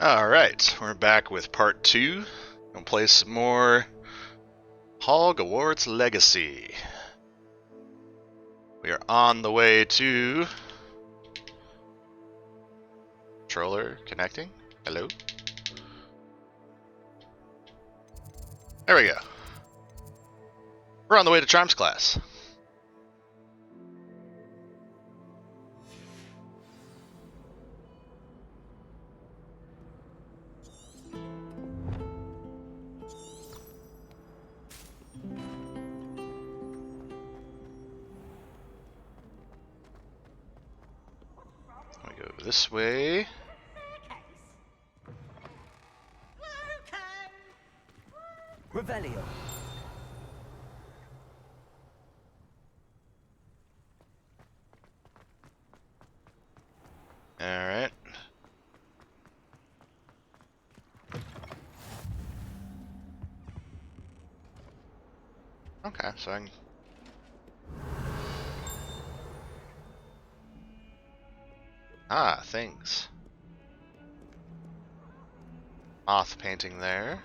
Alright, we're back with part 2. Gonna play some more Hogwarts Legacy. We are on the way to... Controller connecting? Hello? There we go. We're on the way to Charms class. We go this way. Revelio. Alright. Okay, so I can... Ah, things. Moth painting there.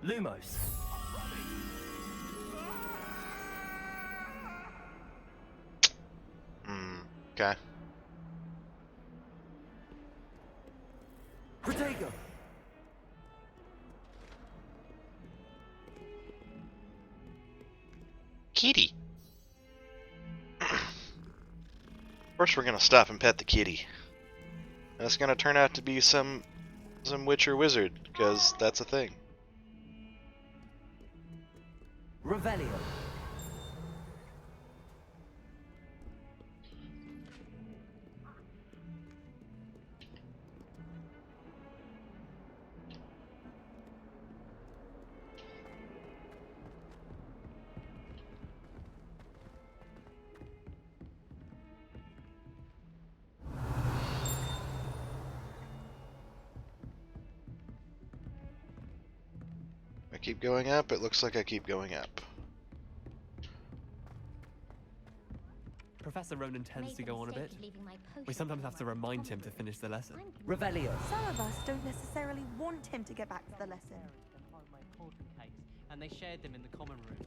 Lumos. Okay. Protego. Kitty. First we're gonna stop and pet the kitty. That's gonna turn out to be some witch or wizard, because that's a thing. Revelio. I keep going up, it looks like I keep going up. Professor Ronan tends to go on a bit. We sometimes have to remind him to finish the lesson. Revelio. Some of us don't necessarily want him to get back to the lesson. And they shared them in the common room.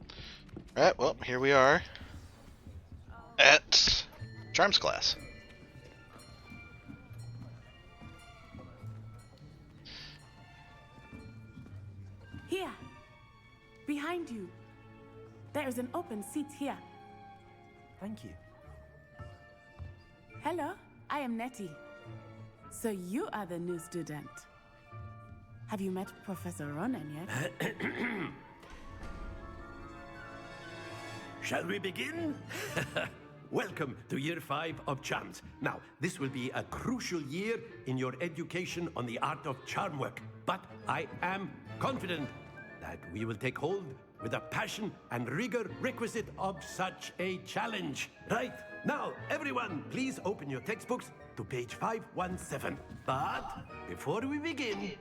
Alright, well, here we are at Charms class. Here, behind you. There is an open seat here. Thank you. Hello, I am Nettie. So you are the new student. Have you met Professor Ronan yet? Shall we begin? Welcome to Year 5 of Charms. Now, this will be a crucial year in your education on the art of charm work, but I am confident that we will take hold with the passion and rigor requisite of such a challenge. Right, now, everyone, please open your textbooks to page 517. But before we begin,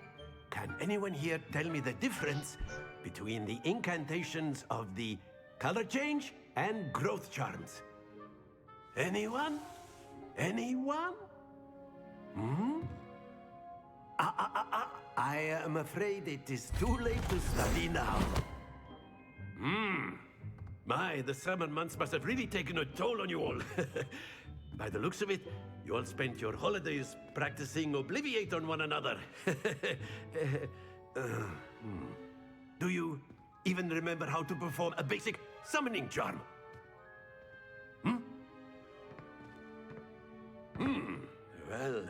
can anyone here tell me the difference between the incantations of the color change and growth charms? Anyone? Anyone? I am afraid it is too late to study now. My, the summer months must have really taken a toll on you all. By the looks of it, you all spent your holidays practicing Obliviate on one another. Do you even remember how to perform a basic summoning charm? Well,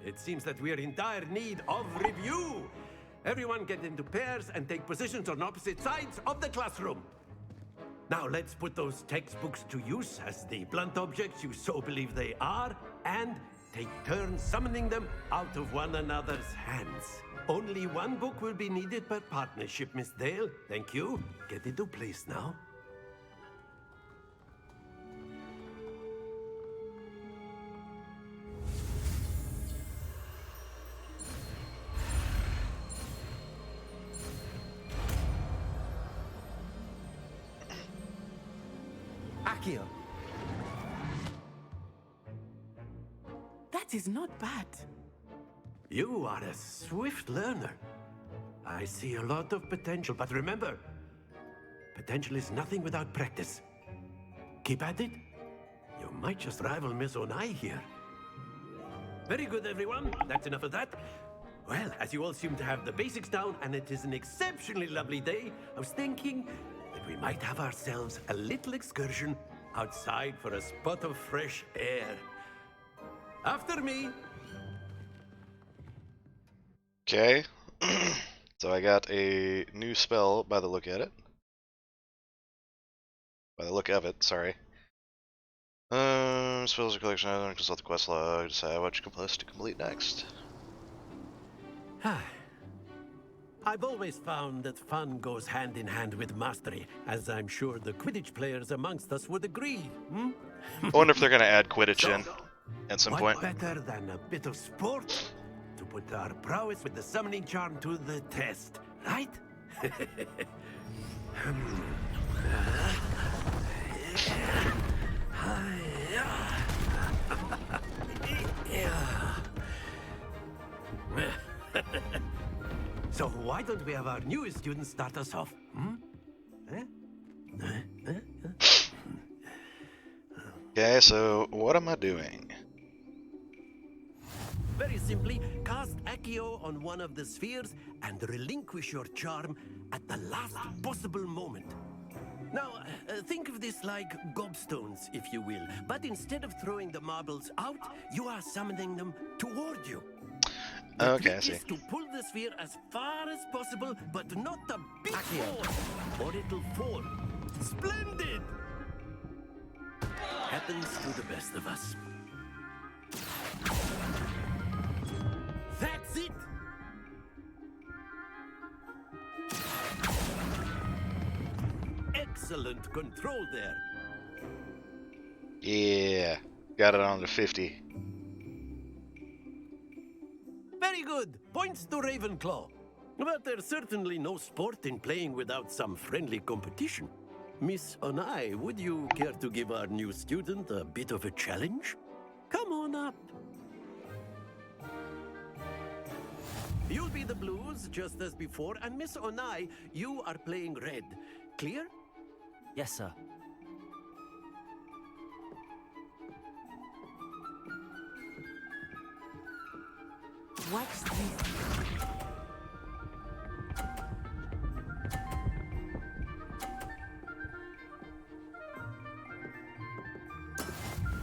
it seems that we are in dire need of review. Everyone get into pairs and take positions on opposite sides of the classroom. Now let's put those textbooks to use as the blunt objects you so believe they are, and take turns summoning them out of one another's hands. Only one book will be needed per partnership, Miss Dale. Thank you. Get into place now. Accio. That is not bad. You are a swift learner. I see a lot of potential, but remember, potential is nothing without practice. Keep at it. You might just rival Miss Onai here. Very good, everyone. That's enough of that. Well, as you all seem to have the basics down, and it is an exceptionally lovely day, I was thinking that we might have ourselves a little excursion outside for a spot of fresh air. After me. Okay. So I got a new spell by the look at it. By the look of it, sorry. Spells or collection item, consult the quest log, decide what you quest to complete next. I've always found that fun goes hand in hand with mastery, as I'm sure the Quidditch players amongst us would agree. I wonder if they're gonna add Quidditch in at some What point. better than a bit of sport to put our prowess with the summoning charm to the test, right? So why don't we have our newest student start us off? Okay, so what am I doing? Very simply, cast Accio on one of the spheres and relinquish your charm at the last possible moment. Now, think of this like gobstones, if you will, but instead of throwing the marbles out, you are summoning them toward you. The Okay, I trick see. is to pull the sphere as far as possible, but not a big force, or it'll fall. Splendid! Happens to the best of us. That's it! Excellent control there. Yeah, got it on to 50. Very good. Points to Ravenclaw. But there's certainly no sport in playing without some friendly competition. Miss Onai, would you care to give our new student a bit of a challenge? Come on up. You'll be the blues, just as before, and Miss Onai, you are playing red. Clear? Yes, sir. Watch this.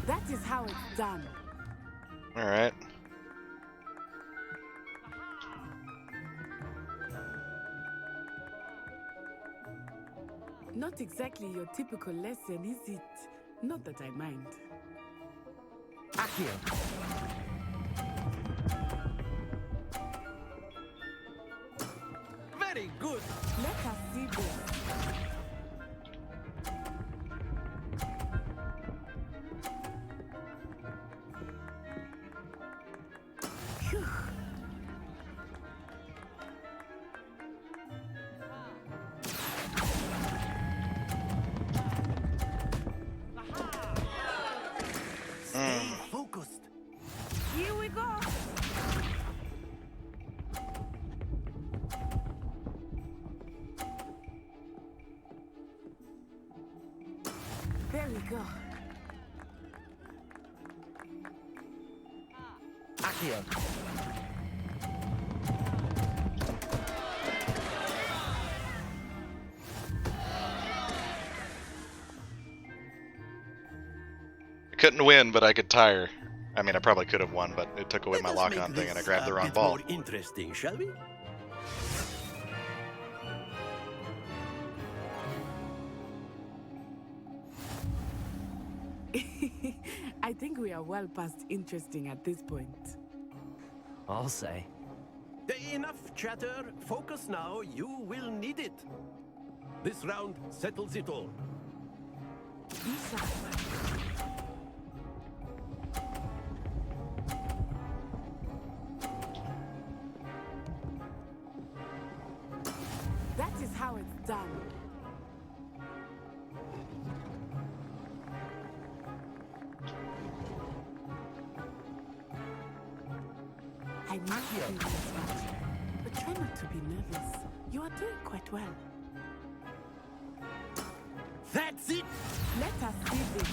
That is how it's done. Alright. Not exactly your typical lesson, is it? Not that I mind. Accio. Very good. Let us see this. Phew. Stay focused. Here we go. There we go. Accio. I couldn't win, but I could tire. I mean, I probably could have won, but it took away my Let us lock-on make thing and I this grabbed the a wrong bit ball. more interesting, shall we? I think we are well past interesting at this point. I'll say. Enough chatter. Focus now. You will need it. This round settles it all. Be sharp. That is how it's done. I know you do this much, but try not to be nervous. You are doing quite well. That's it! Let us see this.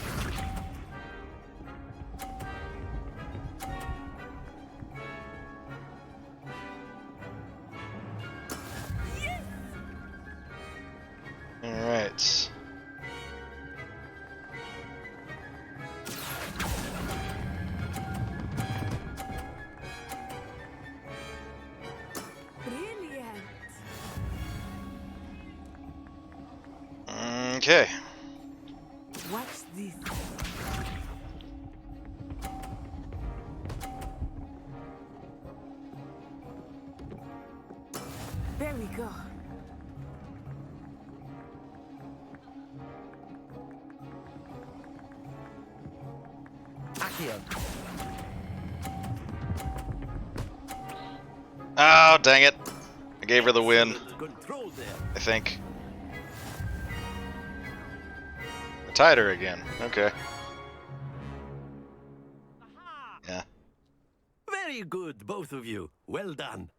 Alright. Brilliant. Okay. Watch this. There we go. Accio. Oh, dang it. I gave her the win, Control there. I think. I tied her again. Okay. Yeah. Very good, both of you. Well done.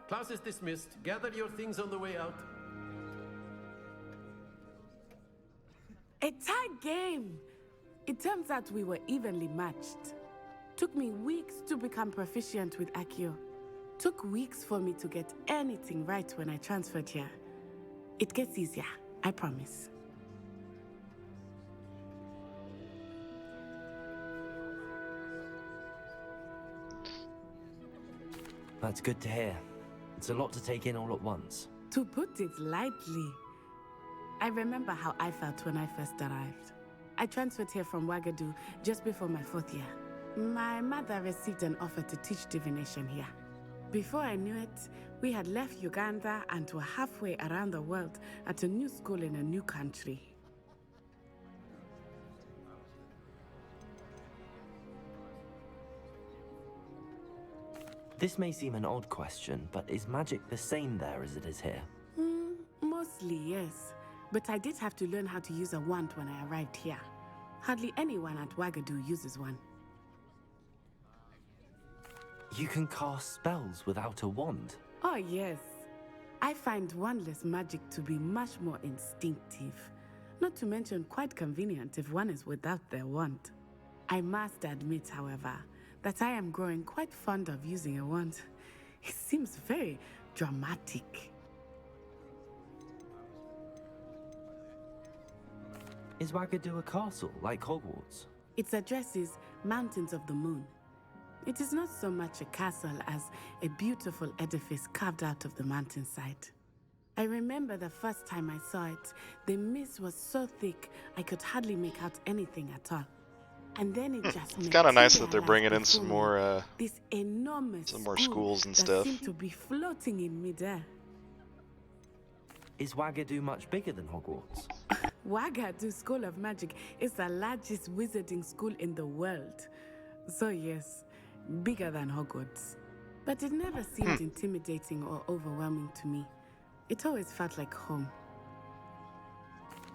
Class is dismissed. Gather your things on the way out. A tight game. It turns out we were evenly matched. Took me weeks to become proficient with Accio. Took weeks for me to get anything right when I transferred here. It gets easier, I promise. That's good to hear. It's a lot to take in all at once. To put it lightly, I remember how I felt when I first arrived. I transferred here from Wagadu just before my 4th year. My mother received an offer to teach divination here. Before I knew it, we had left Uganda and were halfway around the world at a new school in a new country. This may seem an odd question, but is magic the same there as it is here? Mostly, yes. But I did have to learn how to use a wand when I arrived here. Hardly anyone at Wagadu uses one. You can cast spells without a wand. Oh, yes. I find wandless magic to be much more instinctive. Not to mention quite convenient if one is without their wand. I must admit, however, that I am growing quite fond of using a wand. It seems very dramatic. Is Wagadu a castle, like Hogwarts? Its address is Mountains of the Moon. It is not so much a castle as a beautiful edifice carved out of the mountainside. I remember the first time I saw it, the mist was so thick I could hardly make out anything at all. And then it just It's kind of nice that they're bringing in some more this enormous schools and that stuff. seemed to be floating in midair. Is Wagadu much bigger than Hogwarts? Wagadu School of Magic is the largest wizarding school in the world. So yes, bigger than Hogwarts. But it never seemed intimidating or overwhelming to me. It always felt like home.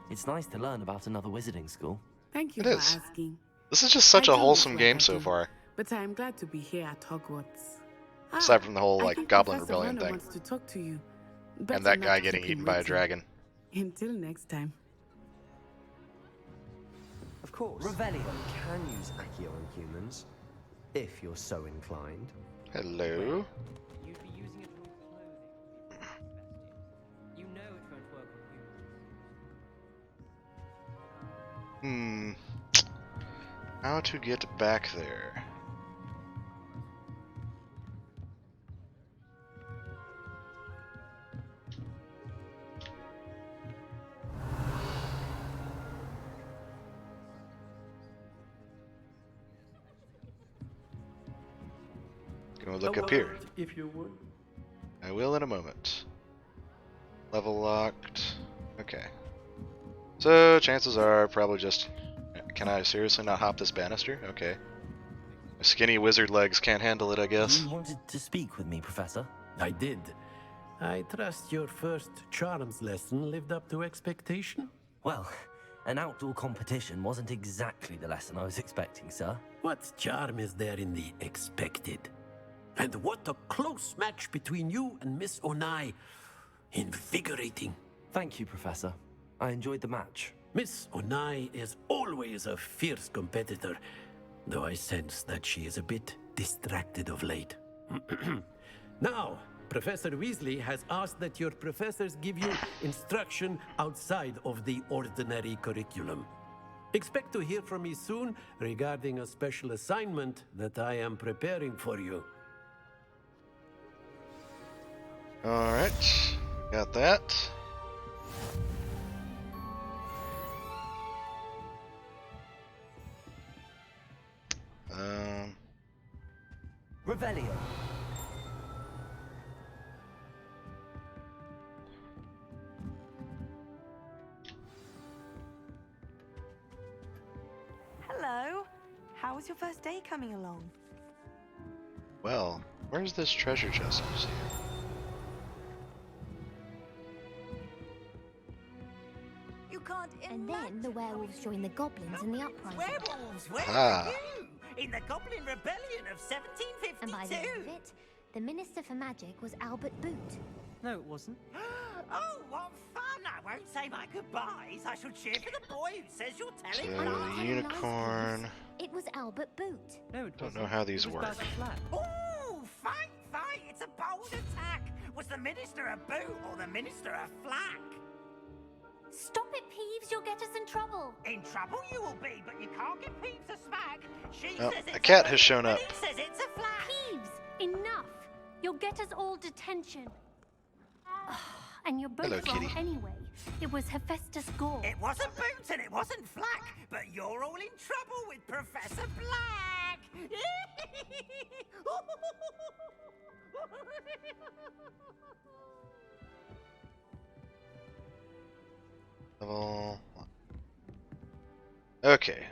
It's nice to learn about another wizarding school. Thank you It for is. asking. This is just such I a do wholesome miss game so Wagadu, far. But I am glad to be here at Hogwarts. Aside from the whole I like think Goblin Professor Rebellion Rona thing. wants to talk to you. And Better that not guy keep getting him eaten by a waiting. dragon. Until next time. Of course. Revelio can use Accio on humans, if you're so inclined. Hello. You'd be using it on clothing. Sebastian. You know it won't work on humans. How to get back there? Gonna look up here. If you would. I will in a moment. Level locked. Okay. So chances are probably just. Can I seriously not hop this banister? Okay. My skinny wizard legs can't handle it, I guess. You wanted to speak with me, Professor? I did. I trust your first charms lesson lived up to expectation? Well, an outdoor competition wasn't exactly the lesson I was expecting, sir. What charm is there in the expected? And what a close match between you and Miss Onai. Invigorating. Thank you, Professor. I enjoyed the match. Miss Onai is always a fierce competitor, though I sense that she is a bit distracted of late. Now, Professor Weasley has asked that your professors give you instruction outside of the ordinary curriculum. Expect to hear from me soon regarding a special assignment that I am preparing for you. Alright, got that. Revelio. Hello. How was your first day coming along? Well, where's this treasure chest I see? You can't And then the werewolves joined the goblins in the uprising. Werewolves, where Ah. were you? In the Goblin Rebellion of 1752. And by the end of it, the Minister for Magic was Albert Boot. No, it wasn't. Oh, what fun! I won't say my goodbyes. I shall cheer for the boy who says you're telling So, lies. the unicorn. It was Albert Boot. No, it Don't wasn't. know how these It was work. Basil Flat. Oh, fight, fight! It's a bold attack. Was the Minister a boot or the Minister a flack? Stop it, Peeves! You'll get us in trouble. In trouble you will be, but you can't give Peeves a smack. She Oh, says it's a cat boot, has shown but up. he says it's a flack. Peeves! Enough! You'll get us all detention. And you're both Hello, wrong kitty. anyway. It was Hephaestus Gore. It wasn't Boots and it wasn't Flack, but you're all in trouble with Professor Black. Level 1. Okay.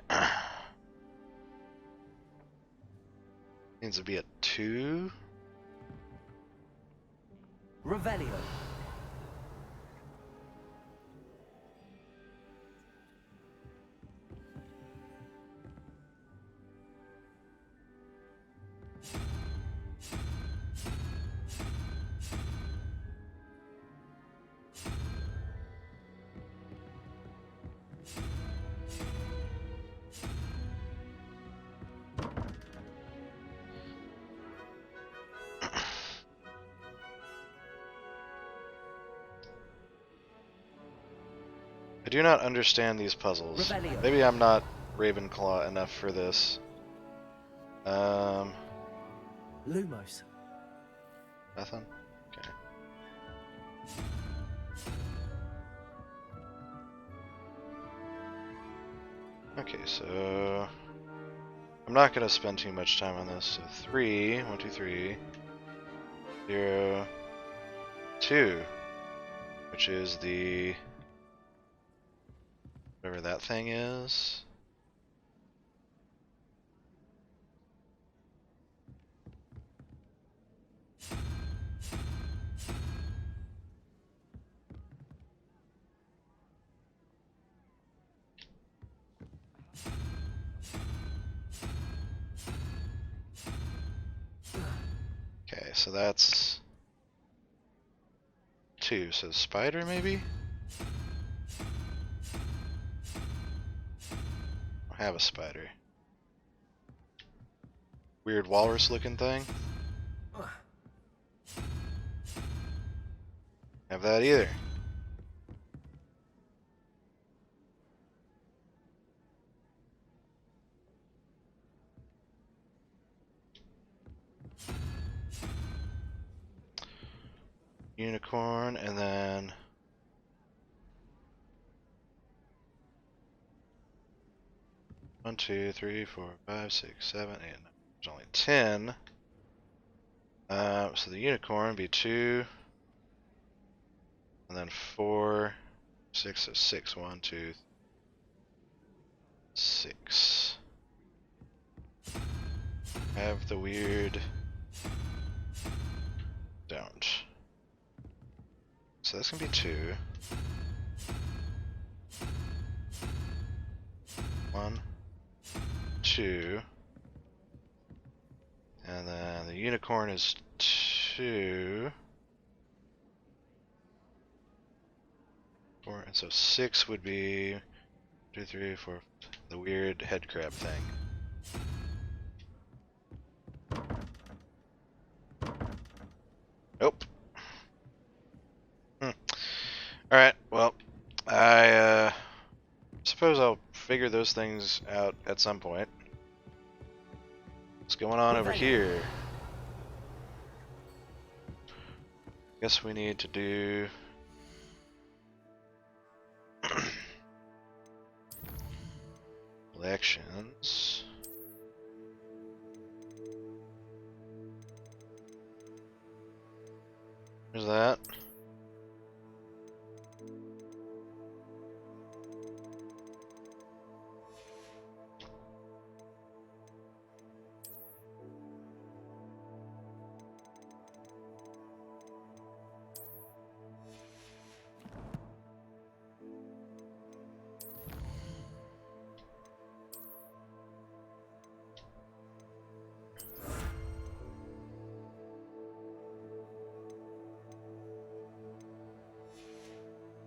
Needs to be a 2. Revelio. I do not understand these puzzles. Revelio. Maybe I'm not Ravenclaw enough for this. Lumos. Nothing? Okay. Okay, so I'm not gonna spend too much time on this. So 3, 1, 2, 3, 0, 2, which is the whatever that thing is. Okay, so that's 2. So spider maybe? I have a spider. Weird walrus looking thing. Have that either. Unicorn, and then one, two, three, 4, 5, 6, 7, 8. There's only 10. So the unicorn would be 2, and then 4, 6, so 6. 1, 2, 6. Have the weird. Don't. So that's gonna be 2. 1, 2. And then the unicorn is 2. 4, and so 6 would be 2, 3, 4. The weird head crab thing. Nope. Alright, well, I suppose I'll figure those things out at some point. What's going on over here? Guess we need to do elections. There's that.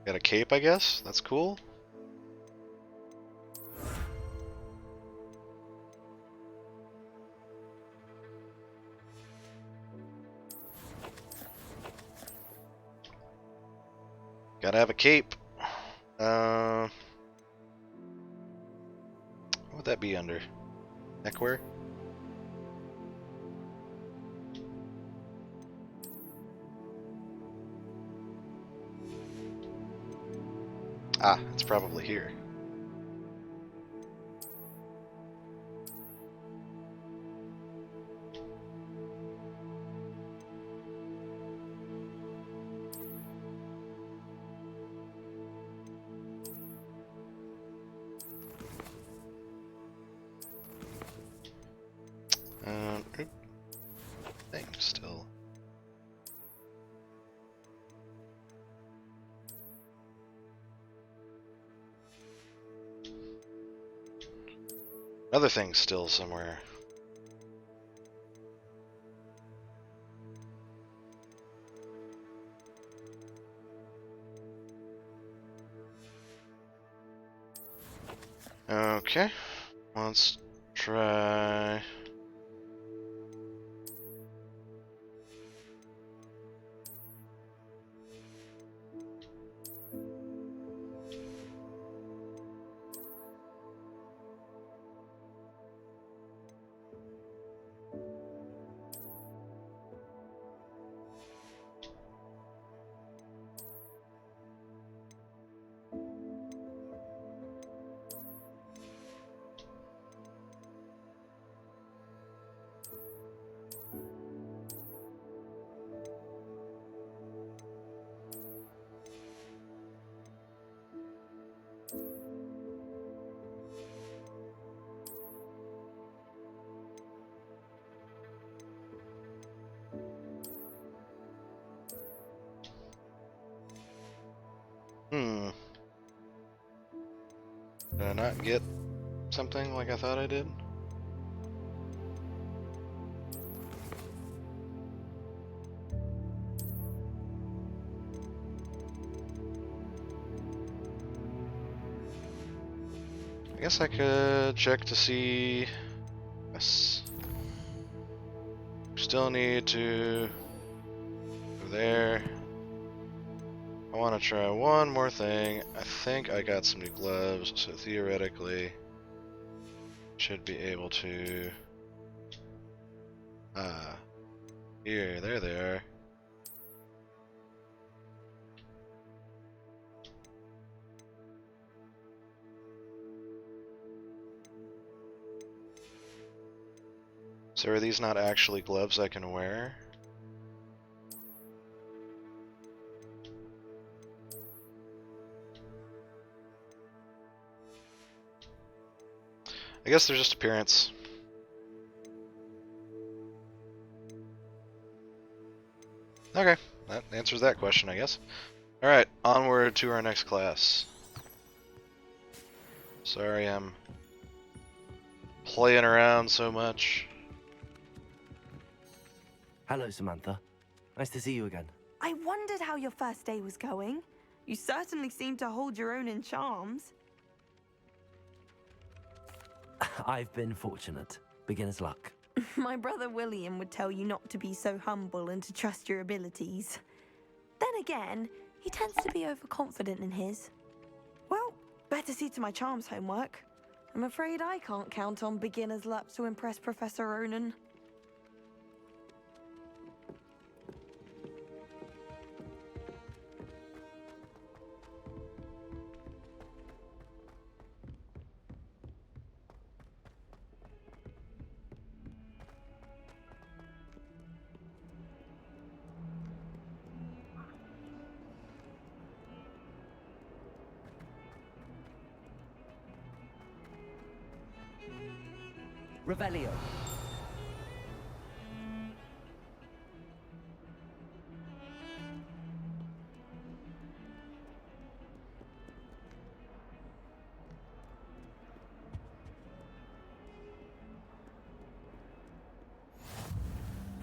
Got a cape, I guess? That's cool. Gotta have a cape. What would that be under? Neckwear? Ah, it's probably here. Oop. Thing still. Another thing still somewhere. Okay, let's try. Did I not get something like I thought I did? I guess I could check to see. Yes. Still need to go there. I want to try one more thing. I think I got some new gloves, so theoretically should be able to. Here, there they are. So are these not actually gloves I can wear? I guess they're just appearance. Okay, that answers that question, I guess. Alright, onward to our next class. Sorry I'm playing around so much. Hello, Samantha. Nice to see you again. I wondered how your first day was going. You certainly seem to hold your own in charms. I've been fortunate. Beginner's luck. My brother William would tell you not to be so humble and to trust your abilities. Then again, he tends to be overconfident in his. Well, better see to my charms homework. I'm afraid I can't count on beginner's luck to impress Professor Ronan. Revelio.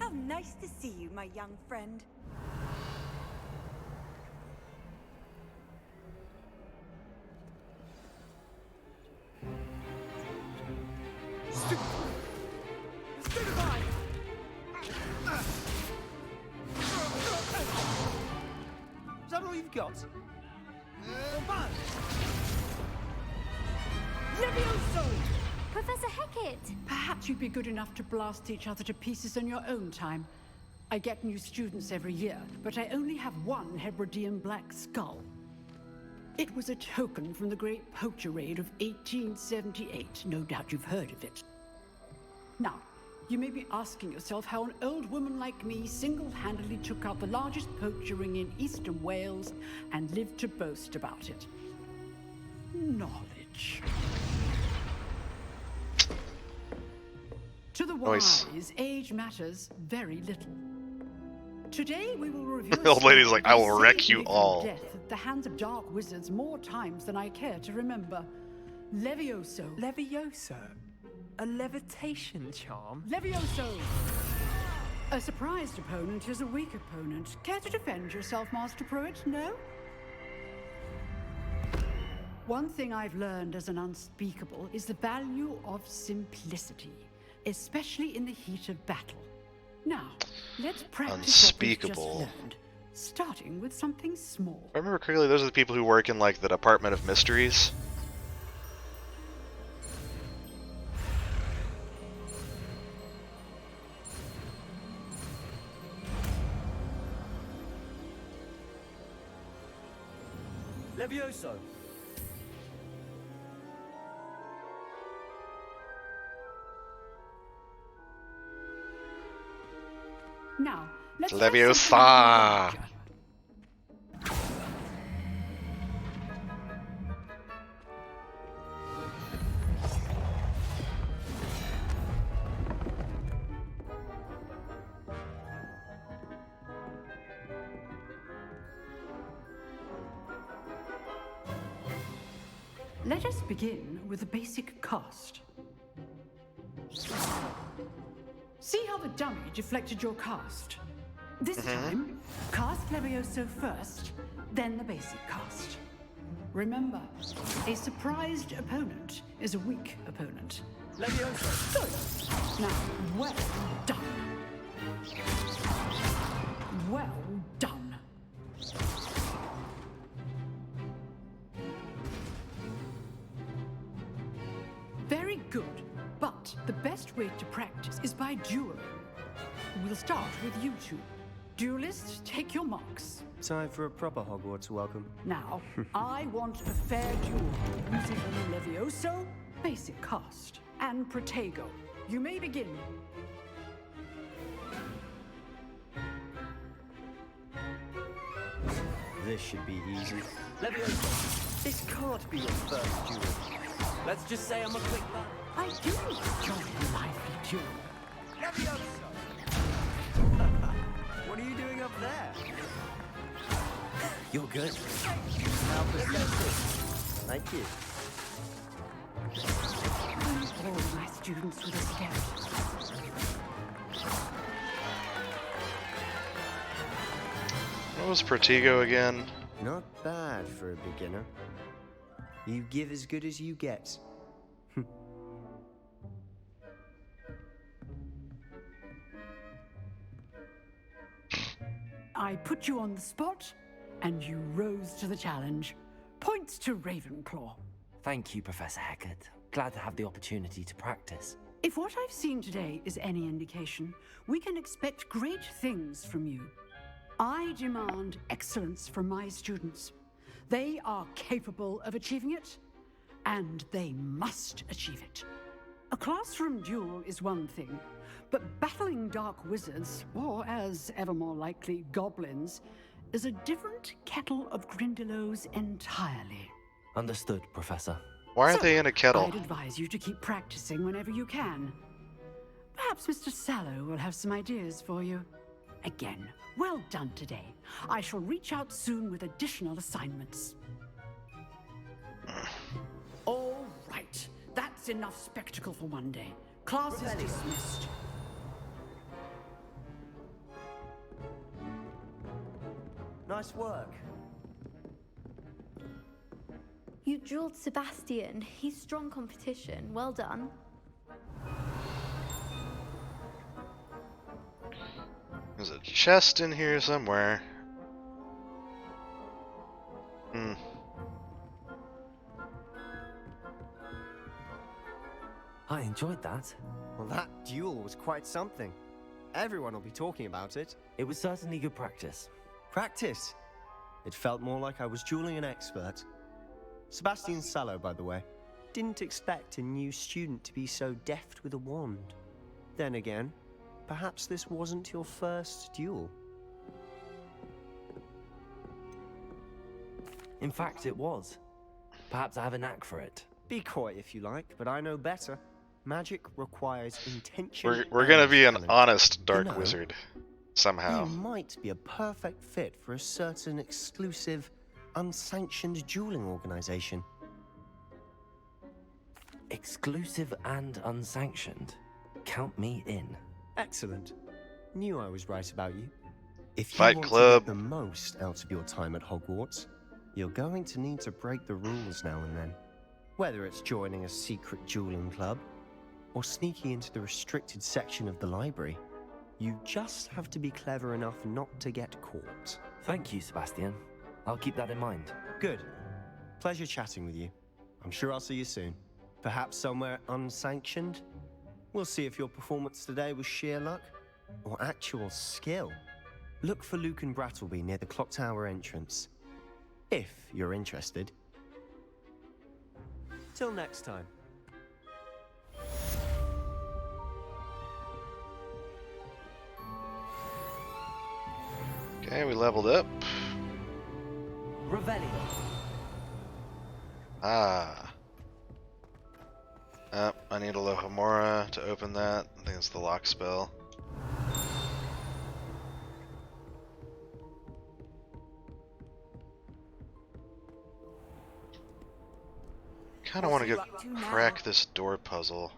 How nice to see you, my young friend. Is that all you've got? Levioso! Professor Hecat! Perhaps you'd be good enough to blast each other to pieces in your own time. I get new students every year, but I only have one Hebridean black skull. It was a token from the Great Poacher Raid of 1878. No doubt you've heard of it. Now, you may be asking yourself how an old woman like me single-handedly took out the largest poacher ring in eastern Wales and lived to boast about it. Knowledge. To the wise, age matters very little. Today we will review. The old lady's like, I will wreck you all. Death at the hands of dark wizards more times than I care to remember. Levioso. Levioso? A levitation charm? Levioso! A surprised opponent is a weak opponent. Care to defend yourself, Master Pruitt? No? One thing I've learned as an unspeakable is the value of simplicity, especially in the heat of battle. Now, let's practice what we've just learned, starting with something small. If I remember correctly, those are the people who work in like the Department of Mysteries. Levioso. Now, let's Leviosa. Let us begin with the basic cast. See how the dummy deflected your cast? This time, cast Levioso first, then the basic cast. Remember, a surprised opponent is a weak opponent. Levioso. Good. Now, well done. Well done. Very good, but the best way to practice is by dueling. We'll start with you two. Duelists, take your marks. Time for a proper Hogwarts welcome. Now, I want a fair duel using Levioso, basic cast, and Protego. You may begin. This should be easy. Levioso, this can't be your first duel. Let's just say I'm a quick man. I do enjoy a lively duel. Levioso! What are you doing up there? You're good. How perceptive. Thank you. All my students with a scout. What was Protego again? Not bad for a beginner. You give as good as you get. I put you on the spot, and you rose to the challenge. Points to Ravenclaw. Thank you, Professor Hecat. Glad to have the opportunity to practice. If what I've seen today is any indication, we can expect great things from you. I demand excellence from my students. They are capable of achieving it, and they must achieve it. A classroom duel is one thing, but battling dark wizards, or as ever more likely, goblins, is a different kettle of Grindylows entirely. Understood, Professor. Why aren't they in a kettle? I'd advise you to keep practicing whenever you can. Perhaps Mr. Sallow will have some ideas for you. Again, well done today. I shall reach out soon with additional assignments. All right, that's enough spectacle for one day. Class is dismissed. Nice work. You drilled Sebastian. He's strong competition. Well done. There's a chest in here somewhere. I enjoyed that. Well, that duel was quite something. Everyone will be talking about it. It was certainly good practice. Practice? It felt more like I was dueling an expert. Sebastian Sallow, by the way. Didn't expect a new student to be so deft with a wand. Then again, perhaps this wasn't your first duel. In fact, it was. Perhaps I have a knack for it. Be coy if you like, but I know better. Magic requires intention. We're gonna be an talent. honest dark You know, wizard. Somehow. You might be a perfect fit for a certain exclusive, unsanctioned dueling organization. Exclusive and unsanctioned. Count me in. Excellent. Knew I was right about you. If you Fight want Club. to get the most out of your time at Hogwarts, you're going to need to break the rules now and then. Whether it's joining a secret dueling club, or sneaking into the restricted section of the library, you just have to be clever enough not to get caught. Thank you, Sebastian. I'll keep that in mind. Good. Pleasure chatting with you. I'm sure I'll see you soon. Perhaps somewhere unsanctioned? We'll see if your performance today was sheer luck or actual skill. Look for Luke and Brattleby near the clock tower entrance. If you're interested. Till next time. Okay, we leveled up. Revelio. Ah. I need a Lohomora to open that. I think it's the lock spell. Kinda wanna go crack this door puzzle.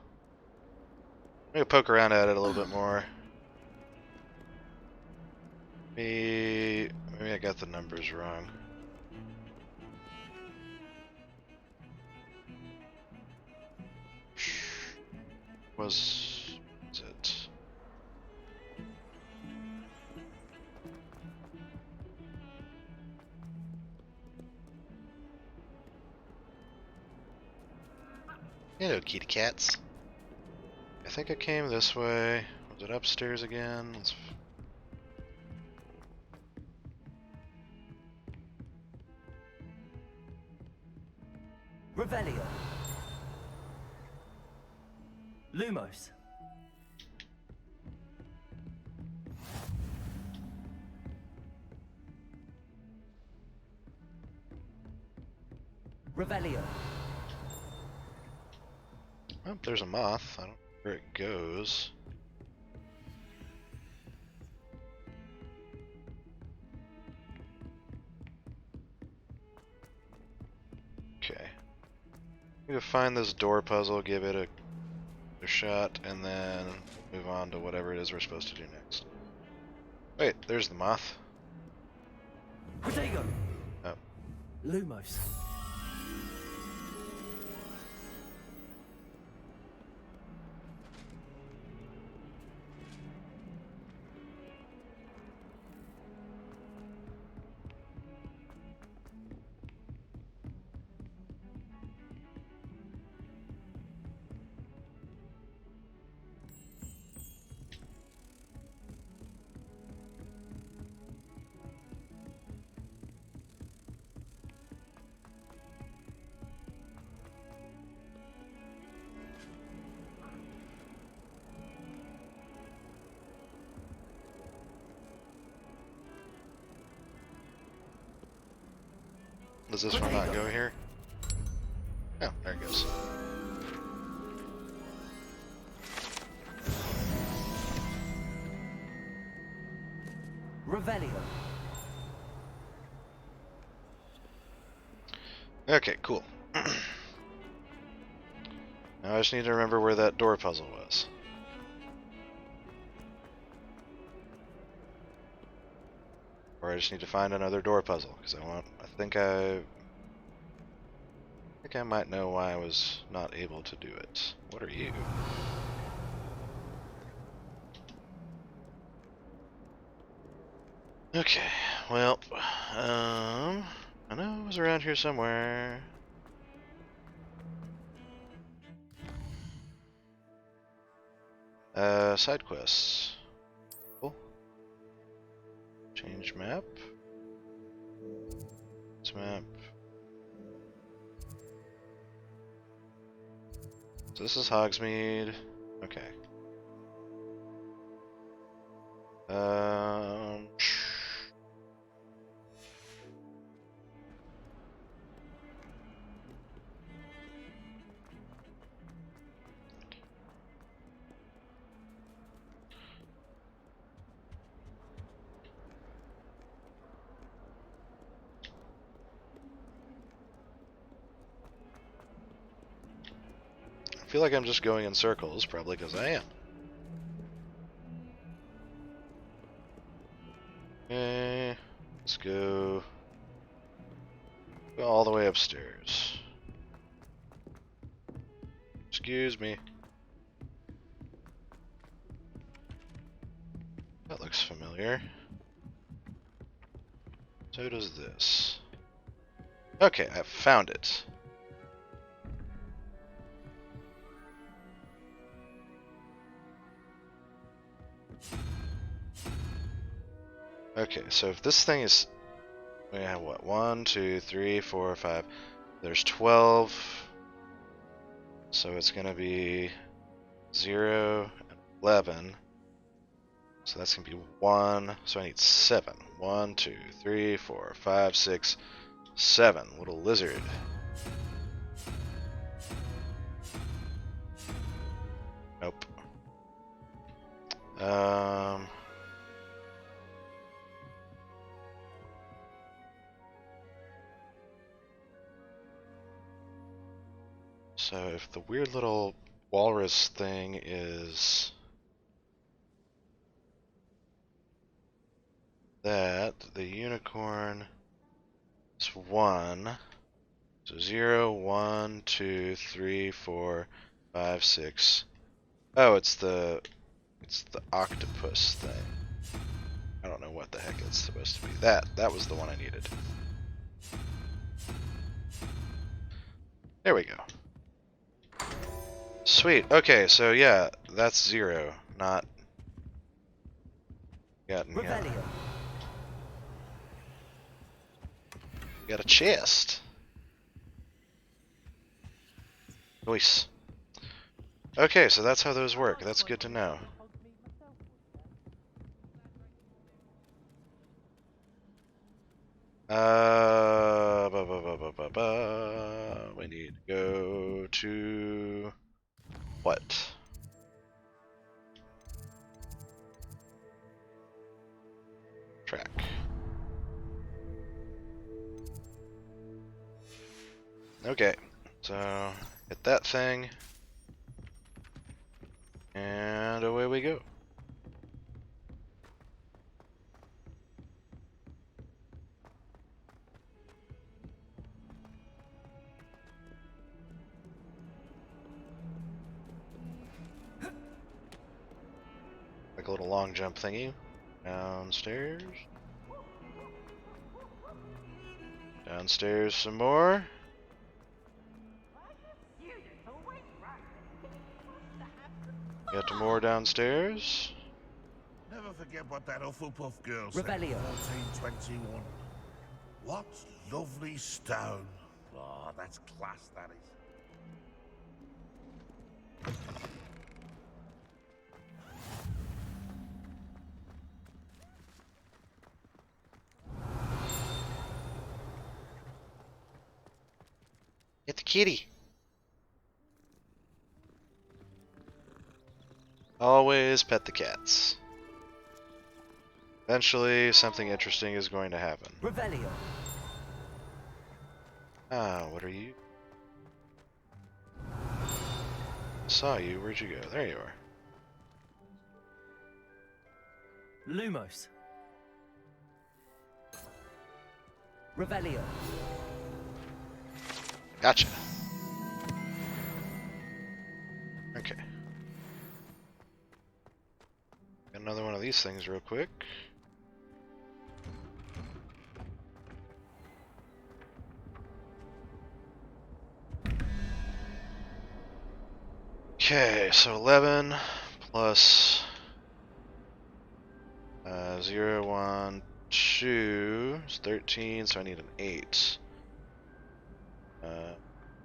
Maybe poke around at it a little bit more. Maybe I got the numbers wrong. Was it? Hello, kitty cats. I think I came this way. Was it upstairs again? Revelio. Lumos. Revelio. Oh, there's a moth. I don't know where it goes. We'll find this door puzzle, give it a shot, and then move on to whatever it is we're supposed to do next. Wait, there's the moth. Protego! Oh. Lumos. Does this one not go here? Oh, there it goes. Revelio. Okay, cool. Now I just need to remember where that door puzzle was. Or I just need to find another door puzzle, because I think I might know why I was not able to do it. What are you? Okay, well, I know it was around here somewhere. Side quests. Cool. Change map. This map. So this is Hogsmeade. Okay. I feel like I'm just going in circles, probably because I am. Okay, let's go all the way upstairs. Excuse me. That looks familiar. So does this. Okay, I found it. Okay, so if this thing is, we have what, 1, 2, 3, 4, 5, there's 12, so it's gonna be 0 and 11, so that's gonna be 1, so I need 7. 1, 2, 3, 4, 5, 6, 7, little lizard. Nope. So if the weird little walrus thing is that, the unicorn is 1. So 0, 1, 2, 3, 4, 5, 6. Oh, it's the octopus thing. I don't know what the heck it's supposed to be. That was the one I needed. There we go. Sweet. Okay, so yeah, that's 0, not. Got a chest. Nice. Okay, so that's how those work. That's good to know. We need to go to what? Track. Okay, so Hit that thing. And away we go. Like a little long jump thingy. Downstairs. Downstairs some more. Get to more downstairs. Never forget what that Hufflepuff girl said. Revelio. 1421. What lovely stone. Oh, that's class, that is. Get the kitty. Always pet the cats. Eventually, something interesting is going to happen. Revelio. Ah, what are you? Saw you. Where'd you go? There you are. Lumos. Revelio. Gotcha. Okay. Got another one of these things real quick. Okay, so 11 plus 0, 1, 2 is 13, so I need an 8.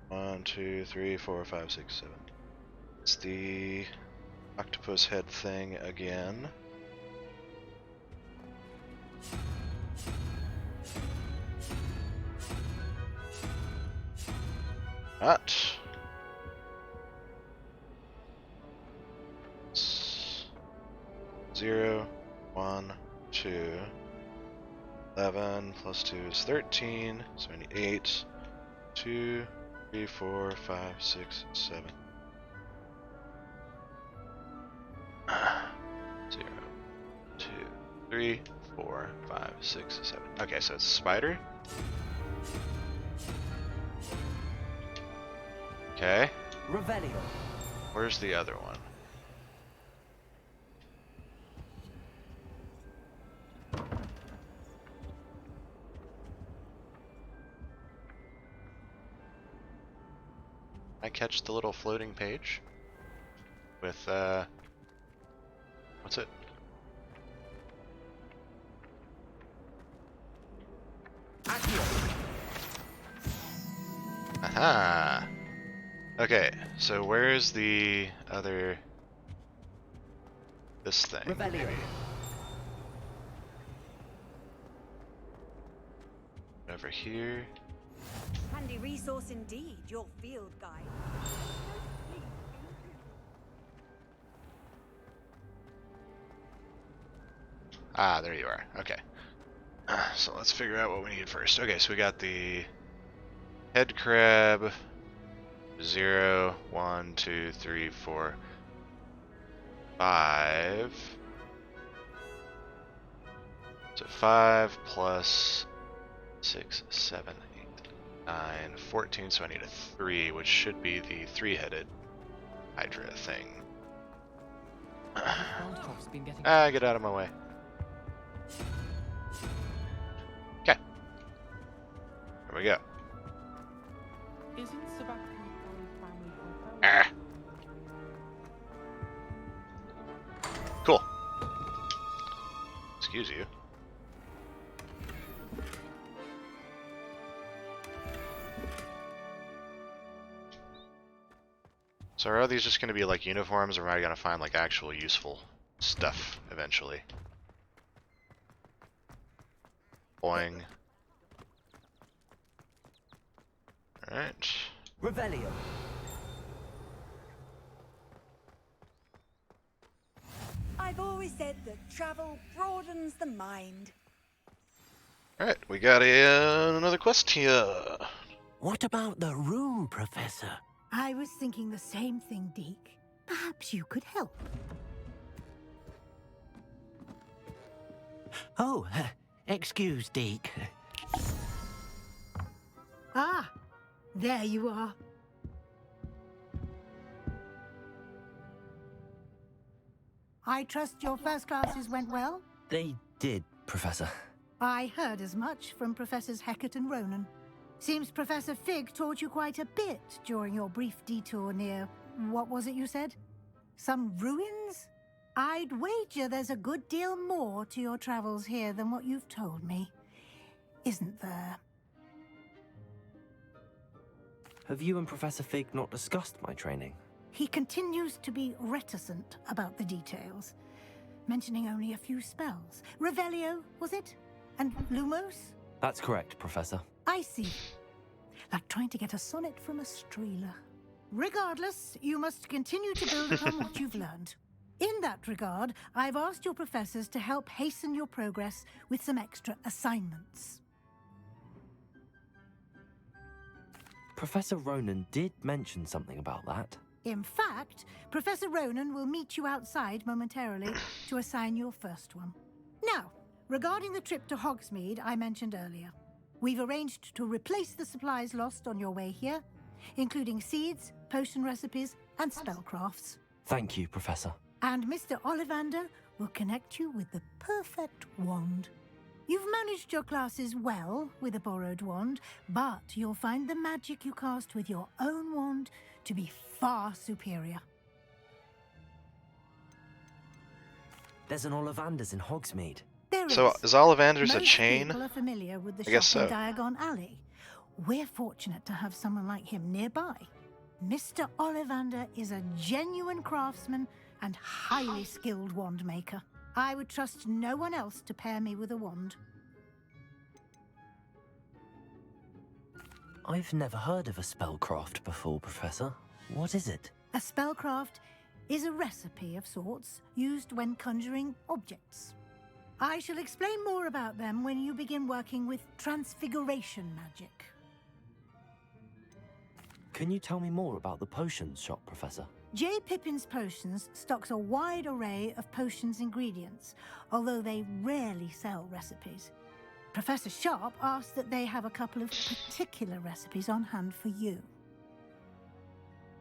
1, 2, 3, 4, 5, 6, 7. It's the octopus head thing again. Not. 0, 1, 2. 11 plus 2 is 13, so I need 8. 2, 3, 4, 5, 6, 7. 0, 2, 3, 4, 5, 6, 7. Okay, so it's a spider. Okay. Revelio. Where's the other one? I catch the little floating page with what's it? Aha! Okay, so where's the other this thing? Revelio. Maybe. Over here. Handy resource indeed, your field guide. Ah, there you are. Okay. So let's figure out what we need first. Okay, so we got the head crab. 0, 1, 2, 3, 4, 5. So 5 plus 6, 7, 8, 9, 14. So I need a 3, which should be the 3-headed Hydra thing. Ah, get out of my way. Okay. Here we go. Isn't Sebastian's family confirmed? Ah. Cool. Excuse you. So are these just going to be like uniforms, or am I going to find like actual useful stuff eventually? Boing. Alright. Revelio. I've always said that travel broadens the mind. Alright, we got another quest here. What about the room, Professor? I was thinking the same thing, Deke. Perhaps you could help. Oh, excuse, Deke. Ah, there you are. I trust your first classes went well? They did, Professor. I heard as much from Professors Hecat and Ronan. Seems Professor Fig taught you quite a bit during your brief detour near... what was it you said? Some ruins? I'd wager there's a good deal more to your travels here than what you've told me. Isn't there? Have you and Professor Fig not discussed my training? He continues to be reticent about the details, mentioning only a few spells. Revelio, was it? And Lumos? That's correct, Professor. I see. Like trying to get a sonnet from a streeler. Regardless, you must continue to build upon what you've learned. In that regard, I've asked your professors to help hasten your progress with some extra assignments. Professor Ronan did mention something about that. In fact, Professor Ronan will meet you outside momentarily to assign your first one. Now, regarding the trip to Hogsmeade I mentioned earlier, we've arranged to replace the supplies lost on your way here, including seeds, potion recipes, and spellcrafts. Thank you, Professor. And Mr. Ollivander will connect you with the perfect wand. You've managed your classes well with a borrowed wand, but you'll find the magic you cast with your own wand to be far superior. There's an Ollivander's in Hogsmeade. So is Ollivander's a Most chain? people are familiar with the I guess shop in so. Diagon Alley. We're fortunate to have someone like him nearby. Mr. Ollivander is a genuine craftsman and highly skilled wand maker. I would trust no one else to pair me with a wand. I've never heard of a spellcraft before, Professor. What is it? A spellcraft is a recipe of sorts used when conjuring objects. I shall explain more about them when you begin working with transfiguration magic. Can you tell me more about the potions shop, Professor? J. Pippin's Potions stocks a wide array of potions ingredients, although they rarely sell recipes. Professor Sharp asked that they have a couple of particular recipes on hand for you.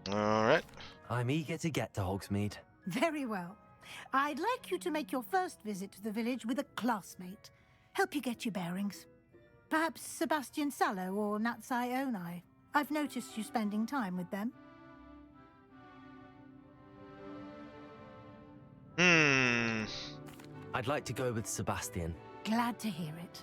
Alright. I'm eager to get to Hogsmeade. Very well. I'd like you to make your first visit to the village with a classmate. Help you get your bearings. Perhaps Sebastian Sallow or Natsai Onai. I've noticed you spending time with them. I'd like to go with Sebastian. Glad to hear it.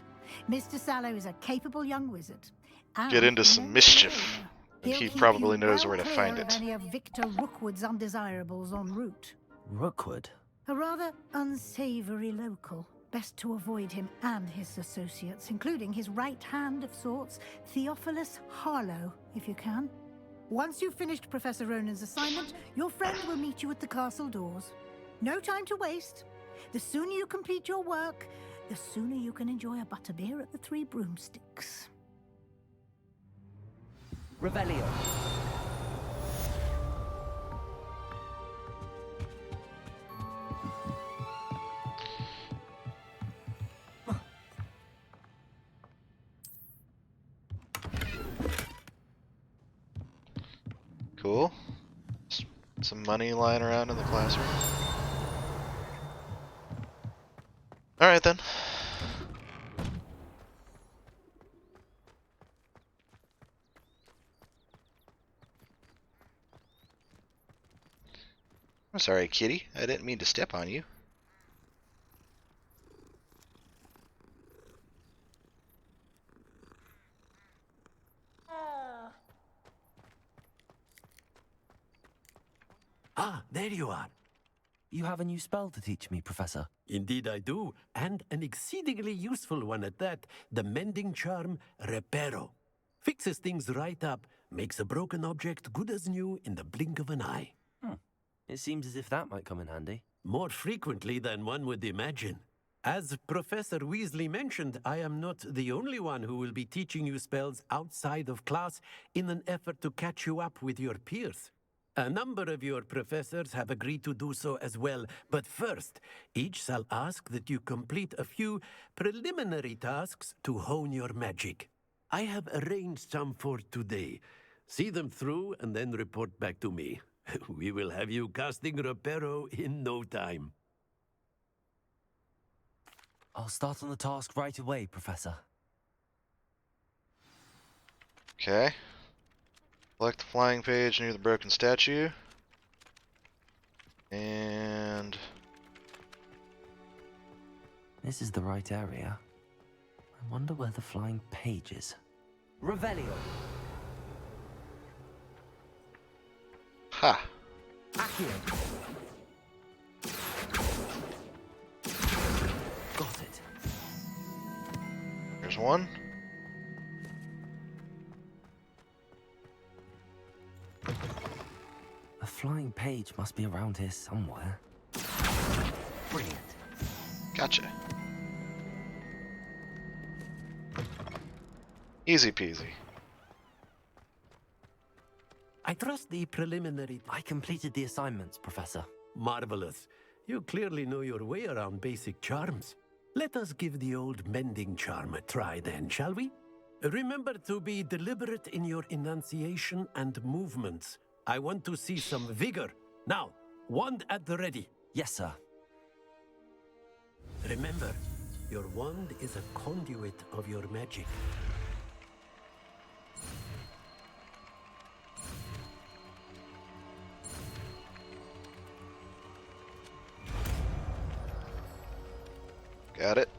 Mr. Sallow is a capable young wizard. And Get into he some knows mischief. And He'll he keep probably you knows well where to clear find of it. any of Victor Rookwood's undesirables en route. Rookwood? A rather unsavory local. Best to avoid him and his associates, including his right hand of sorts, Theophilus Harlow, if you can. Once you've finished Professor Ronan's assignment, your friend will meet you at the castle doors. No time to waste. The sooner you complete your work, the sooner you can enjoy a butterbeer at the Three Broomsticks. Revelio. Cool. Some money lying around in the classroom. Alright then. I'm sorry, kitty. I didn't mean to step on you. Ah, there you are. You have a new spell to teach me, Professor. Indeed I do, and an exceedingly useful one at that. The mending charm, Reparo. Fixes things right up, makes a broken object good as new in the blink of an eye. It seems as if that might come in handy. More frequently than one would imagine. As Professor Weasley mentioned, I am not the only one who will be teaching you spells outside of class in an effort to catch you up with your peers. A number of your professors have agreed to do so as well, but first, each shall ask that you complete a few preliminary tasks to hone your magic. I have arranged some for today. See them through and then report back to me. We will have you casting Reparo in no time. I'll start on the task right away, Professor. Okay. Select the flying page near the broken statue. And... This is the right area. I wonder where the flying page is. Revelio! Ha! Accio! Got it. There's one. A flying page must be around here somewhere. Brilliant. Gotcha. Easy peasy. I trust the preliminary... I completed the assignments, Professor. Marvelous. You clearly know your way around basic charms. Let us give the old mending charm a try then, shall we? Remember to be deliberate in your enunciation and movements. I want to see some vigor. Now, wand at the ready. Yes, sir. Remember, your wand is a conduit of your magic. Got it.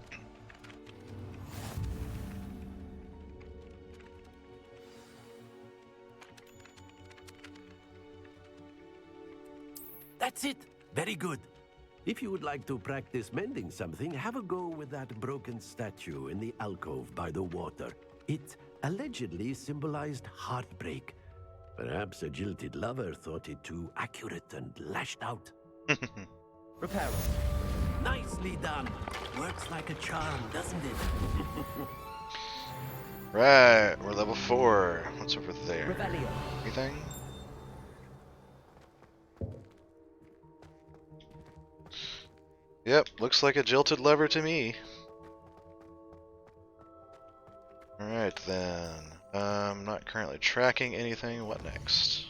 That's it. Very good. If you would like to practice mending something, have a go with that broken statue in the alcove by the water. It allegedly symbolized heartbreak. Perhaps a jilted lover thought it too accurate and lashed out. Repair. Nicely done. Works like a charm, doesn't it? Right, we're level 4. What's over there? Revelio. Anything? Yep, looks like a jilted lover to me. Alright then. Not currently tracking anything. What next?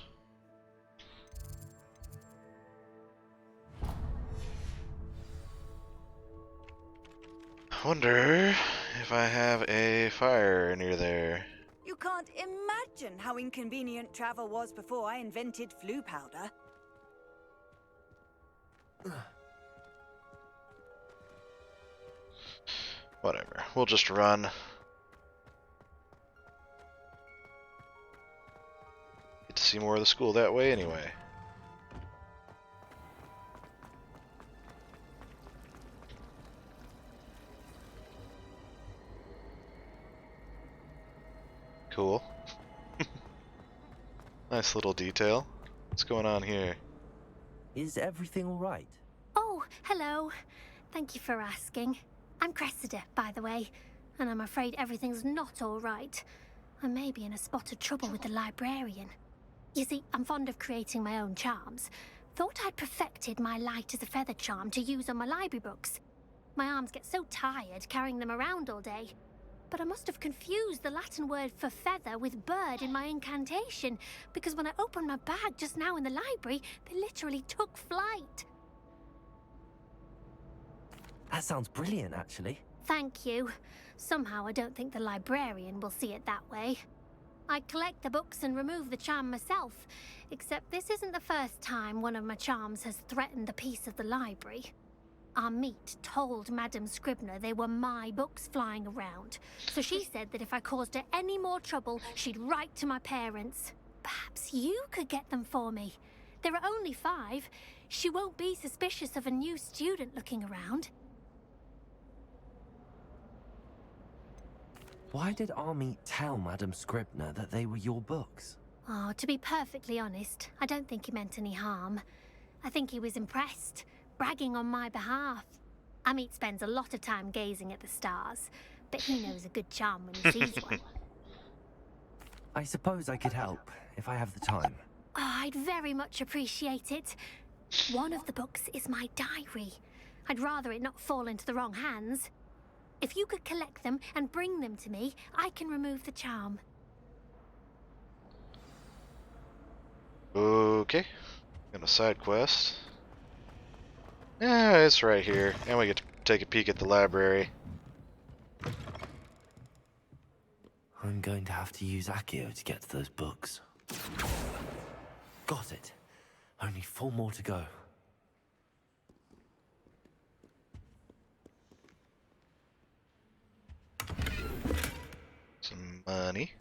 I wonder if I have a fire near there. You can't imagine how inconvenient travel was before I invented flu powder. Whatever, we'll just run. Get to see more of the school that way anyway. Cool. Nice little detail. What's going on here? Is everything all right? Oh, hello. Thank you for asking. I'm Cressida, by the way, and I'm afraid everything's not all right. I may be in a spot of trouble with the librarian. You see, I'm fond of creating my own charms. Thought I'd perfected my light as a feather charm to use on my library books. My arms get so tired carrying them around all day. But I must have confused the Latin word for feather with bird in my incantation, because when I opened my bag just now in the library, they literally took flight. That sounds brilliant, actually. Thank you. Somehow I don't think the librarian will see it that way. I collect the books and remove the charm myself, except this isn't the first time one of my charms has threatened the peace of the library. Our meet told Madame Scribner they were my books flying around, so she said that if I caused her any more trouble, she'd write to my parents. Perhaps you could get them for me. There are only 5. She won't be suspicious of a new student looking around. Why did Army tell Madame Scribner that they were your books? Oh, to be perfectly honest, I don't think he meant any harm. I think he was impressed, bragging on my behalf. Amit spends a lot of time gazing at the stars, but he knows a good charm when he sees one. I suppose I could help, if I have the time. Oh, I'd very much appreciate it. One of the books is my diary. I'd rather it not fall into the wrong hands. If you could collect them and bring them to me, I can remove the charm. Okay. Got a side quest. Yeah, it's right here. And we get to take a peek at the library. I'm going to have to use Accio to get to those books. Got it. Only 4 more to go. Some money.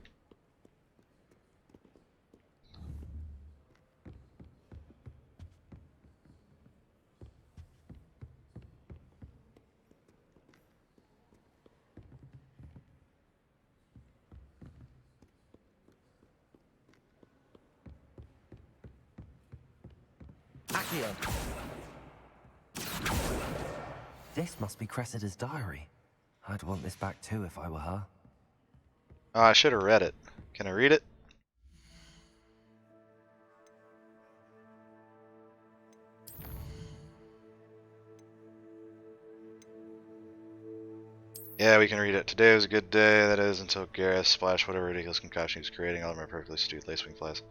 Accio! This must be Cressida's diary. I'd want this back too if I were her. Oh, I should have read it. Can I read it? Yeah, we can read it. Today was a good day, that is, until Gareth splashed whatever ridiculous concoction he's creating all of my perfectly stewed lacewing flies.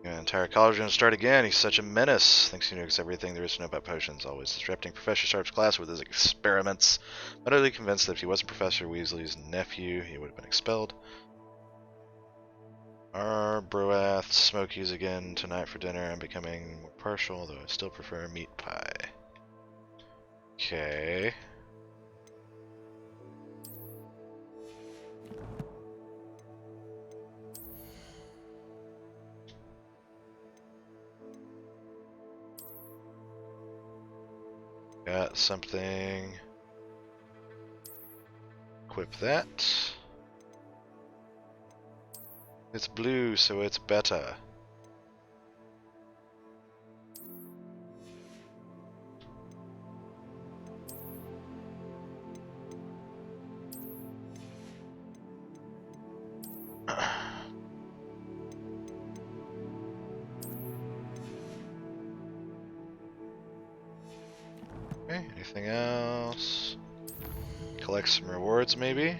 The entire college is going to start again. He's such a menace. Thinks he knows everything there is to know about potions, always disrupting Professor Sharp's class with his experiments. Utterly convinced that if he wasn't Professor Weasley's nephew, he would have been expelled. Our Broath Smokies again tonight for dinner. I'm becoming more partial, though I still prefer meat pie. Okay. Got something. Equip that. It's blue, so it's better. Okay, anything else? Collect some rewards, maybe?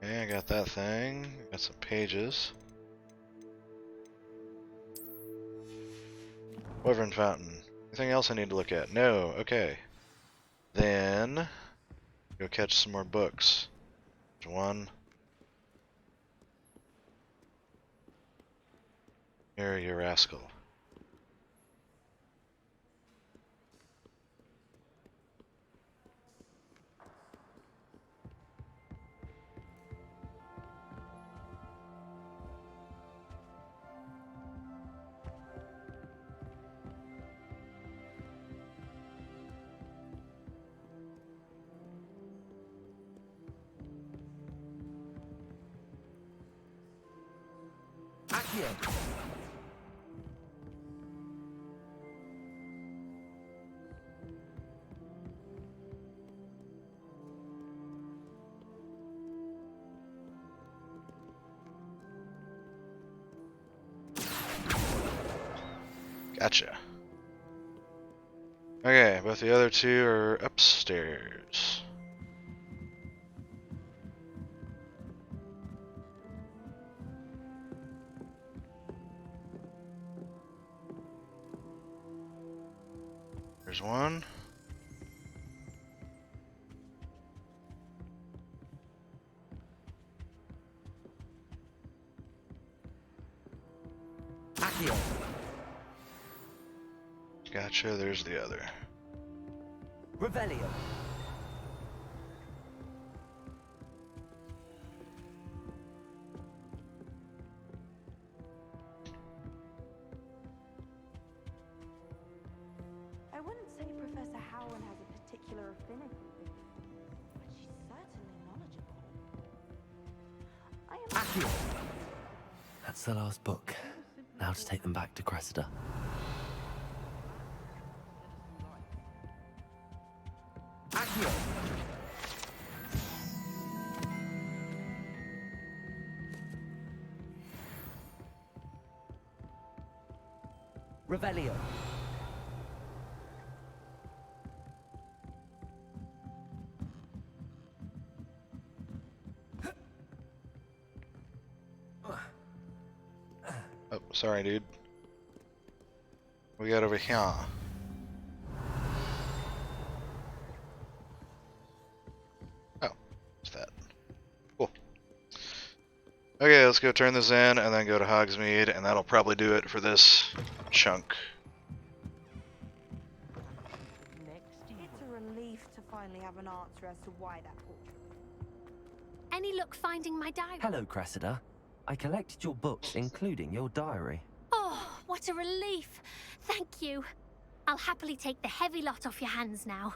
Okay, I got that thing. Got some pages. Wyvern Fountain. Anything else I need to look at? No. Okay. Then go catch some more books. There's one. Here, you rascal. Accio! Gotcha. Okay, both the other two are upstairs. There's one. Accio. Gotcha, there's the other. Revelio. I wouldn't say Professor Howland has a particular affinity with you, but she's certainly knowledgeable. I am... Accio. That's the last book. Now to take them back to Cressida. Accio. Revelio. Oh, sorry, dude. We got over here. Oh, what's that? Cool. Okay, let's go turn this in and then go to Hogsmeade, and that'll probably do it for this chunk. It's a relief to finally have an answer as to why that portrait. Any luck finding my diary? Hello, Cressida. I collected your books, including your diary. Oh, what a relief. Thank you. I'll happily take the heavy lot off your hands now.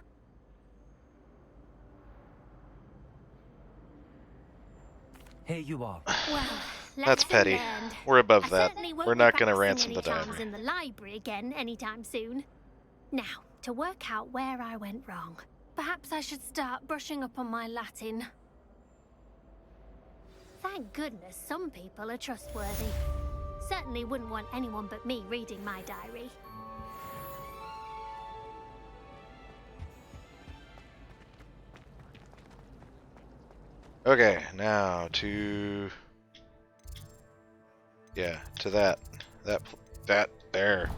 Here you are. Well, That's lesson petty. learned. We're above I that. certainly won't We're be not gonna practicing ransom any the charms diary. in the library again anytime soon. Now, to work out where I went wrong. Perhaps I should start brushing up on my Latin. Thank goodness some people are trustworthy. Certainly wouldn't want anyone but me reading my diary. Okay, now to... Yeah, to that. There.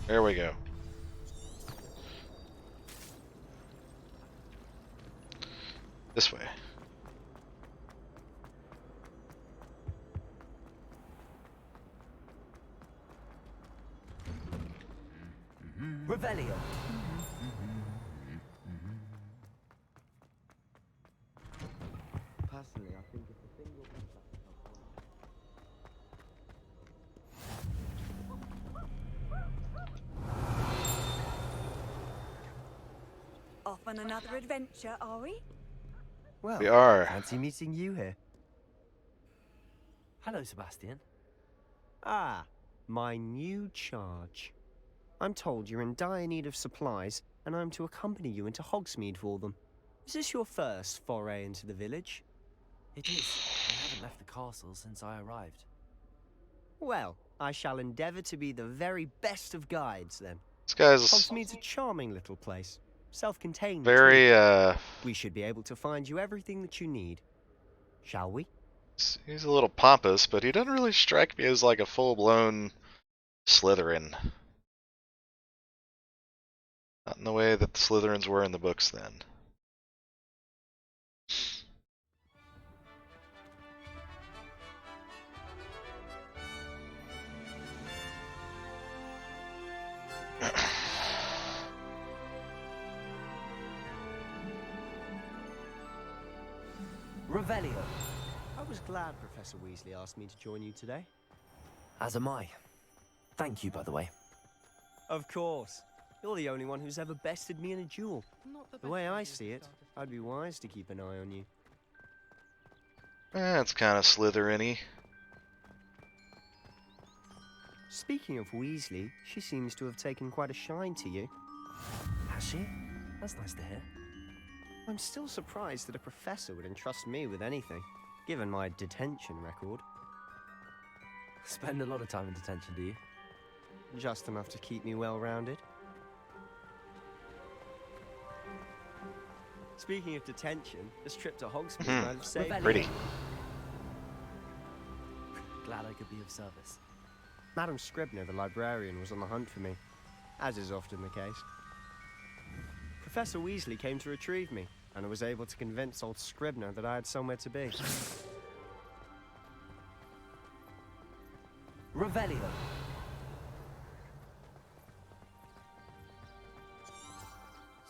There we go. This way. Revelio. Personally, I think if the thing will be Off on another adventure, are we? Well, We are. fancy meeting you here. Hello, Sebastian. Ah, my new charge. I'm told you're in dire need of supplies, and I'm to accompany you into Hogsmeade for them. Is this your first foray into the village? It is. I haven't left the castle since I arrived. Well, I shall endeavour to be the very best of guides, then. This guy's Hogsmeade's a charming little place. Self-contained, very, too. We should be able to find you everything that you need. Shall we? he's a little pompous, but he doesn't really strike me as like a full-blown Slytherin. Not in the way that the Slytherins were in the books then. Revelio. I was glad Professor Weasley asked me to join you today. As am I. Thank you, by the way. Of course. You're the only one who's ever bested me in a duel. The way I see it, I'd be wise to keep an eye on you. It's kind of Slytherin-y. Speaking of Weasley, she seems to have taken quite a shine to you. Has she? That's nice to hear. I'm still surprised that a professor would entrust me with anything, given my detention record. Spend a lot of time in detention, do you? Just enough to keep me well-rounded. Speaking of detention, this trip to Hogsmeade might have saved me. Pretty. Glad I could be of service. Madam Scribner, the librarian, was on the hunt for me, as is often the case. Professor Weasley came to retrieve me, and I was able to convince old Scribner that I had somewhere to be. Revelio.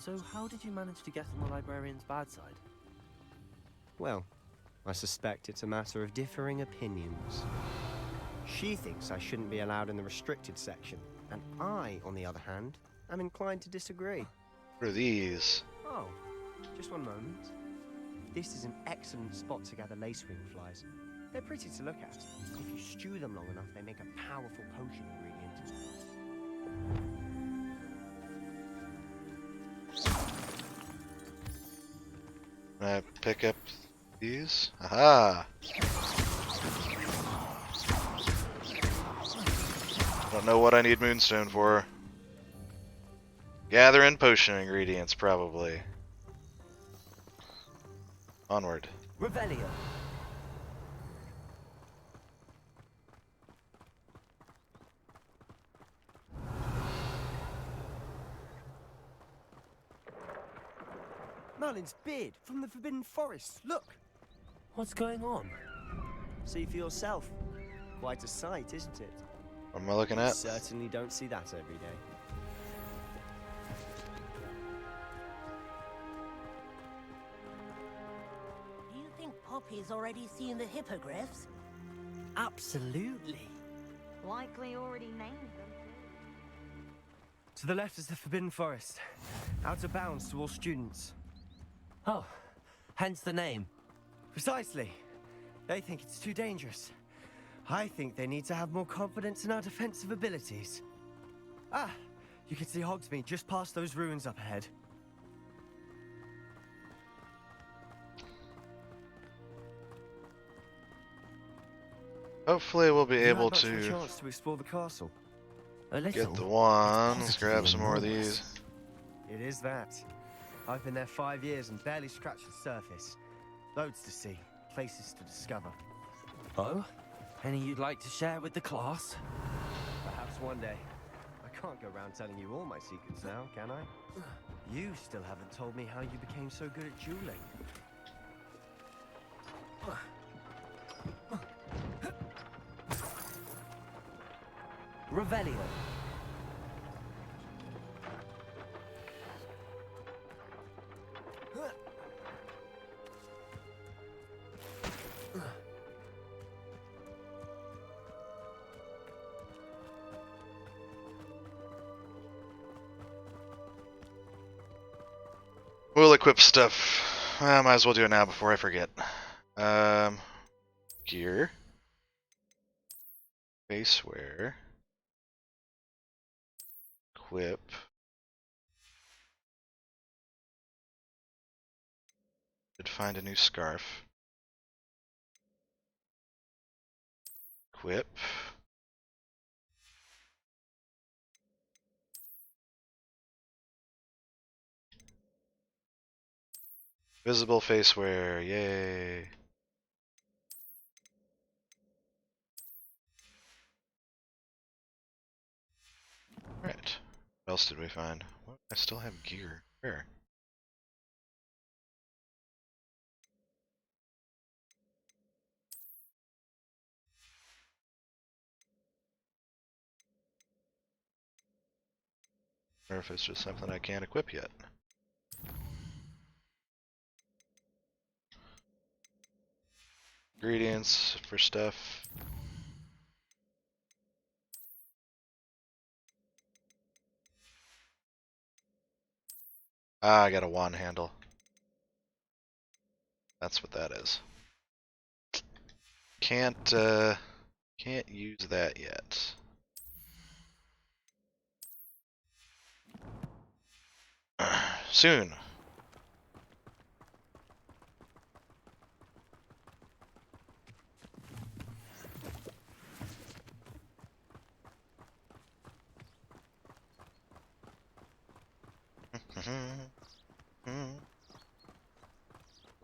So how did you manage to get on the librarian's bad side? Well, I suspect it's a matter of differing opinions. She thinks I shouldn't be allowed in the restricted section, and I, on the other hand, am inclined to disagree. What are these? Oh, just one moment. This is an excellent spot to gather lacewing flies. They're pretty to look at. If you stew them long enough, they make a powerful potion ingredient. Can I pick up these? Aha! Don't know what I need Moonstone for. Gather in potion ingredients, probably. Onward. Revelio. Merlin's beard from the Forbidden Forest. Look! What's going on? See for yourself. Quite a sight, isn't it? What am I looking at? Certainly don't see that every day. Do you think Poppy's already seen the hippogriffs? Absolutely. Likely already named them. To the left is the Forbidden Forest. Out of bounds to all students. Oh, hence the name. Precisely. They think it's too dangerous. I think they need to have more confidence in our defensive abilities. Ah, you can see Hogsmeade just past those ruins up ahead. Hopefully we'll be able Have much of a to chance to explore the castle. A little. get the wand. Let's Positively grab some more of enormous. these. It is that. I've been there 5 years and barely scratched the surface. Loads to see, places to discover. Oh? Any you'd like to share with the class? Perhaps one day. I can't go around telling you all my secrets now, can I? You still haven't told me how you became so good at dueling. Revelio. We'll equip stuff. I might as well do it now before I forget. Gear. Face wear. Equip. Did find a new scarf. Equip. Visible face wear, yay. Right. What else did we find? What? I still have gear. Where? Or if it's just something I can't equip yet. Ingredients for stuff. Ah, I got a wand handle. That's what that is. Can't use that yet. Soon.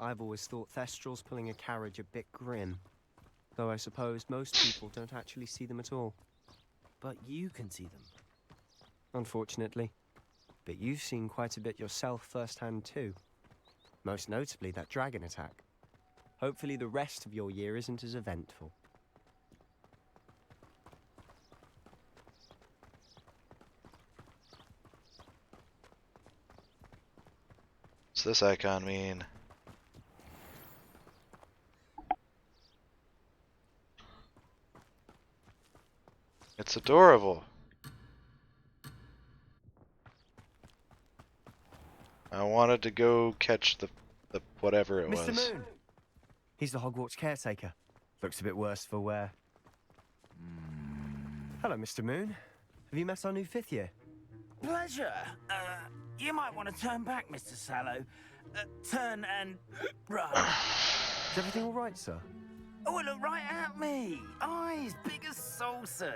I've always thought Thestrals pulling a carriage a bit grim. Though I suppose most people don't actually see them at all. But you can see them. Unfortunately. But you've seen quite a bit yourself firsthand too. Most notably that dragon attack. Hopefully the rest of your year isn't as eventful. What's this icon mean? It's adorable. I wanted to go catch the whatever it Mr. was. Moon! He's the Hogwarts caretaker. Looks a bit worse for wear. Hello, Mr. Moon. Have you met our new 5th year? Pleasure. You might want to turn back, Mr. Sallow. Turn and run. Is everything all right, sir? Oh, look right at me. Eyes big as saucers.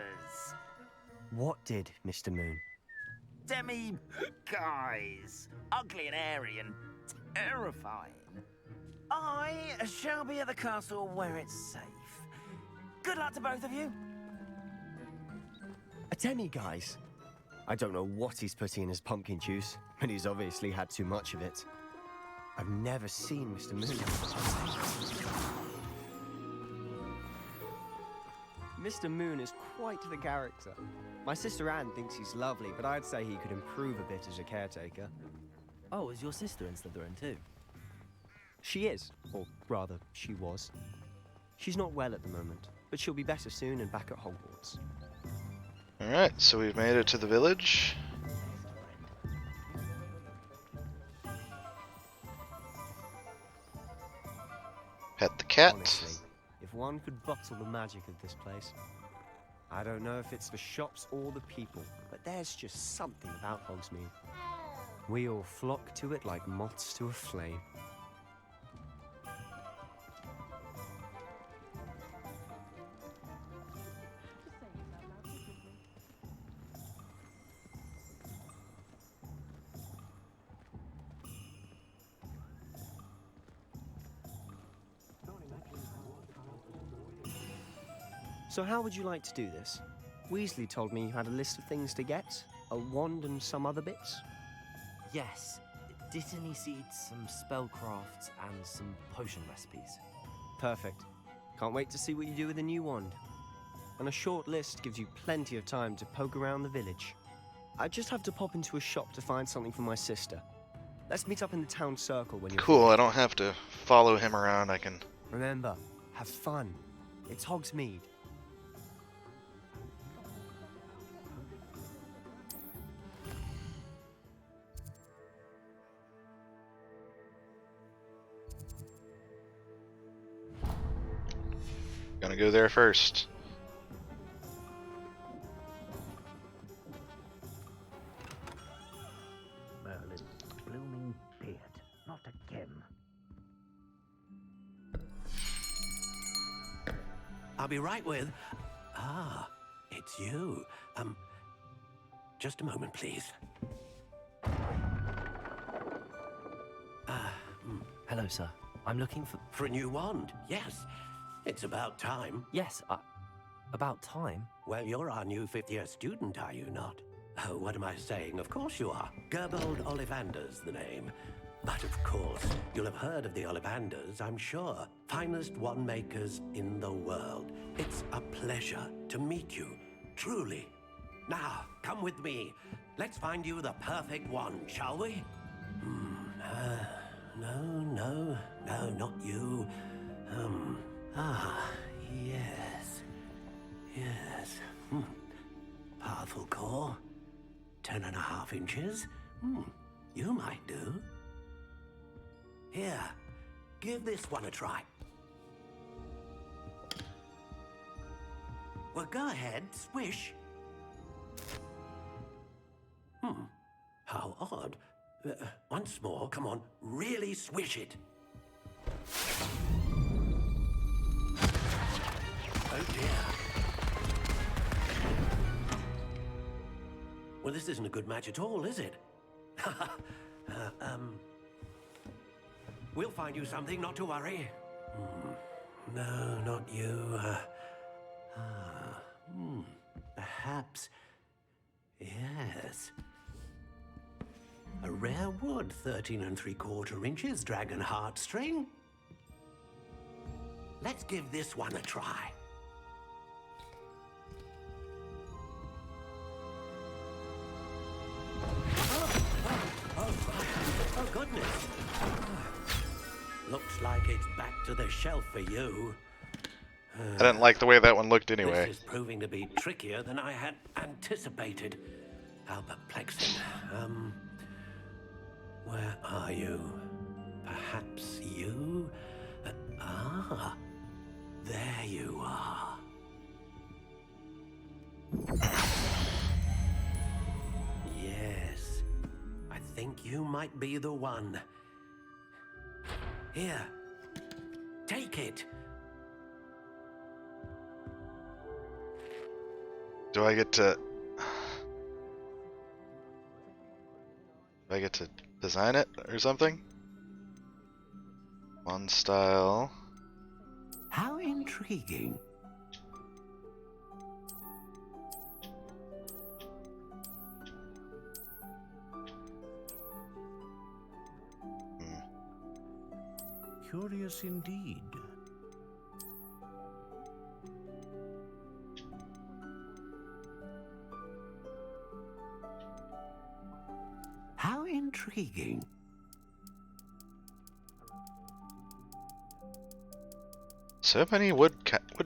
What did, Mr. Moon? Demi guys. Ugly and airy and terrifying. I shall be at the castle where it's safe. Good luck to both of you. A demi-guise? I don't know what he's putting in his pumpkin juice, but he's obviously had too much of it. I've never seen Mr. Moon. Mr. Moon is quite the character. My sister Anne thinks he's lovely, but I'd say he could improve a bit as a caretaker. Oh, is your sister in Slytherin too? She is, or rather, she was. She's not well at the moment, but she'll be better soon and back at Hogwarts. Alright, so we've made it to the village. Pet the cat. Honestly, if one could bottle the magic of this place. I don't know if it's the shops or the people, but there's just something about Hogsmeade. We all flock to it like moths to a flame. So how would you like to do this? Weasley told me you had a list of things to get, a wand and some other bits. Yes. Dittany seeds, some spellcrafts, and some potion recipes. Perfect. Can't wait to see what you do with the new wand. And a short list gives you plenty of time to poke around the village. I just have to pop into a shop to find something for my sister. Let's meet up in the town circle when you're Cool, I don't have to follow him around, I can... Remember, have fun. It's Hogsmeade. Gonna go there first. Merlin's blooming beard. Not again. I'll be right with... Ah, it's you. Just a moment, please. Hello, sir. I'm looking for... For a new wand, yes. It's about time. Yes, about time? Well, you're our new 5th-year student, are you not? Oh, what am I saying? Of course you are. Gerbold Ollivander's the name. But of course, you'll have heard of the Ollivanders, I'm sure. Finest wand makers in the world. It's a pleasure to meet you, truly. Now, come with me. Let's find you the perfect wand, shall we? No, not you. Yes. Powerful core. 10.5 inches. You might do. Here, give this one a try. Well, go ahead, swish. How odd. Once more, come on, really swish it. Oh dear. Well, this isn't a good match at all, is it? We'll find you something, not to worry. No, not you. Perhaps... Yes. A rare wood, 13 3/4 inches, dragon heartstring. Let's give this one a try. Oh, goodness. Looks like it's back to the shelf for you. I didn't like the way that one looked anyway. This is proving to be trickier than I had anticipated. How perplexing. Where are you? Perhaps you? There you are. Yes, I think you might be the one. Here, take it. Do I get to design it or something? One style. How intriguing. Curious indeed. How intriguing. So many wood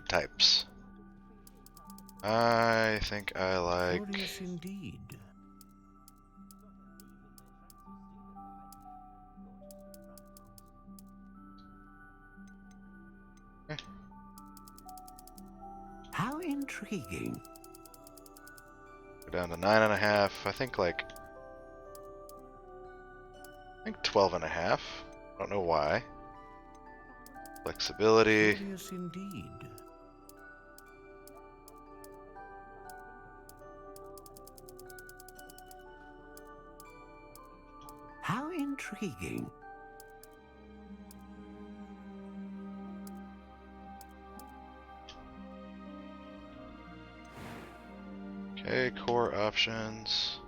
types. I think I like. Curious indeed. How intriguing. Go down to 9.5. I think 12.5. I don't know why. Flexibility. Curious indeed. How intriguing. Okay, core options.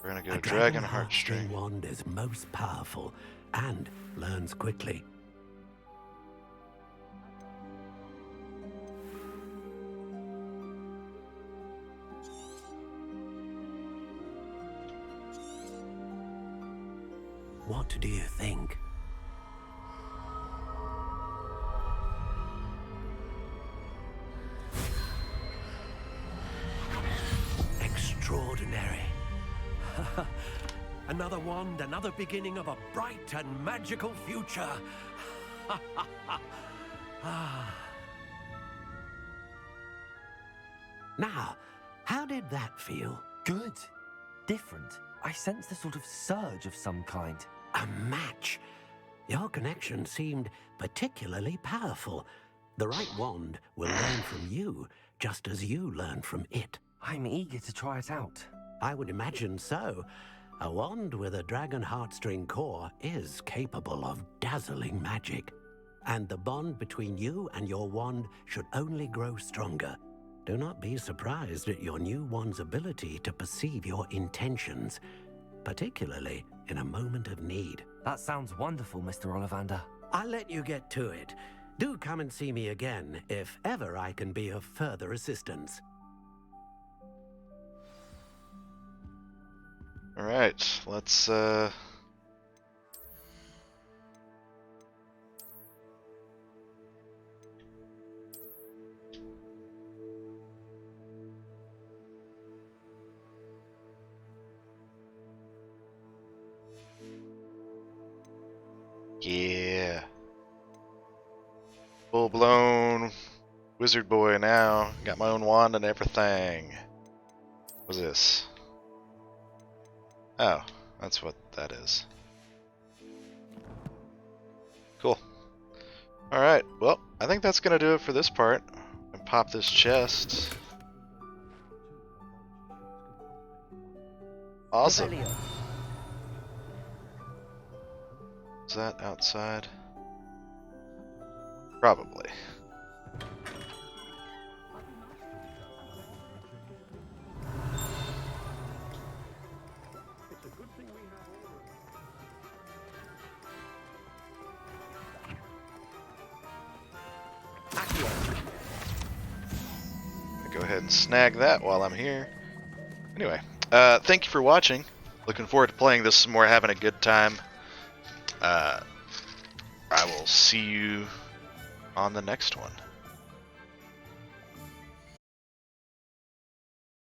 We're gonna go Dragon Heartstring. Wand is most powerful and learns quickly. What do you think? Extraordinary. Another wand, another beginning of a bright and magical future. Now, how did that feel? Good. Different. I sensed a sort of surge of some kind. A match. Your connection seemed particularly powerful. The right wand will learn from you, just as you learn from it. I'm eager to try it out. I would imagine so. A wand with a dragon heartstring core is capable of dazzling magic. And the bond between you and your wand should only grow stronger. Do not be surprised at your new wand's ability to perceive your intentions, particularly in a moment of need. That sounds wonderful, Mr. Ollivander. I'll let you get to it. Do come and see me again if ever I can be of further assistance. Alright, let's yeah. Full-blown wizard boy now. Got my own wand and everything. What's this? Oh, that's what that is. Cool. Alright, well, I think that's gonna do it for this part. And pop this chest. Awesome. Is that outside? Probably. Go ahead and snag that while I'm here. Anyway, thank you for watching. Looking forward to playing this some more, having a good time. I will see you on the next one.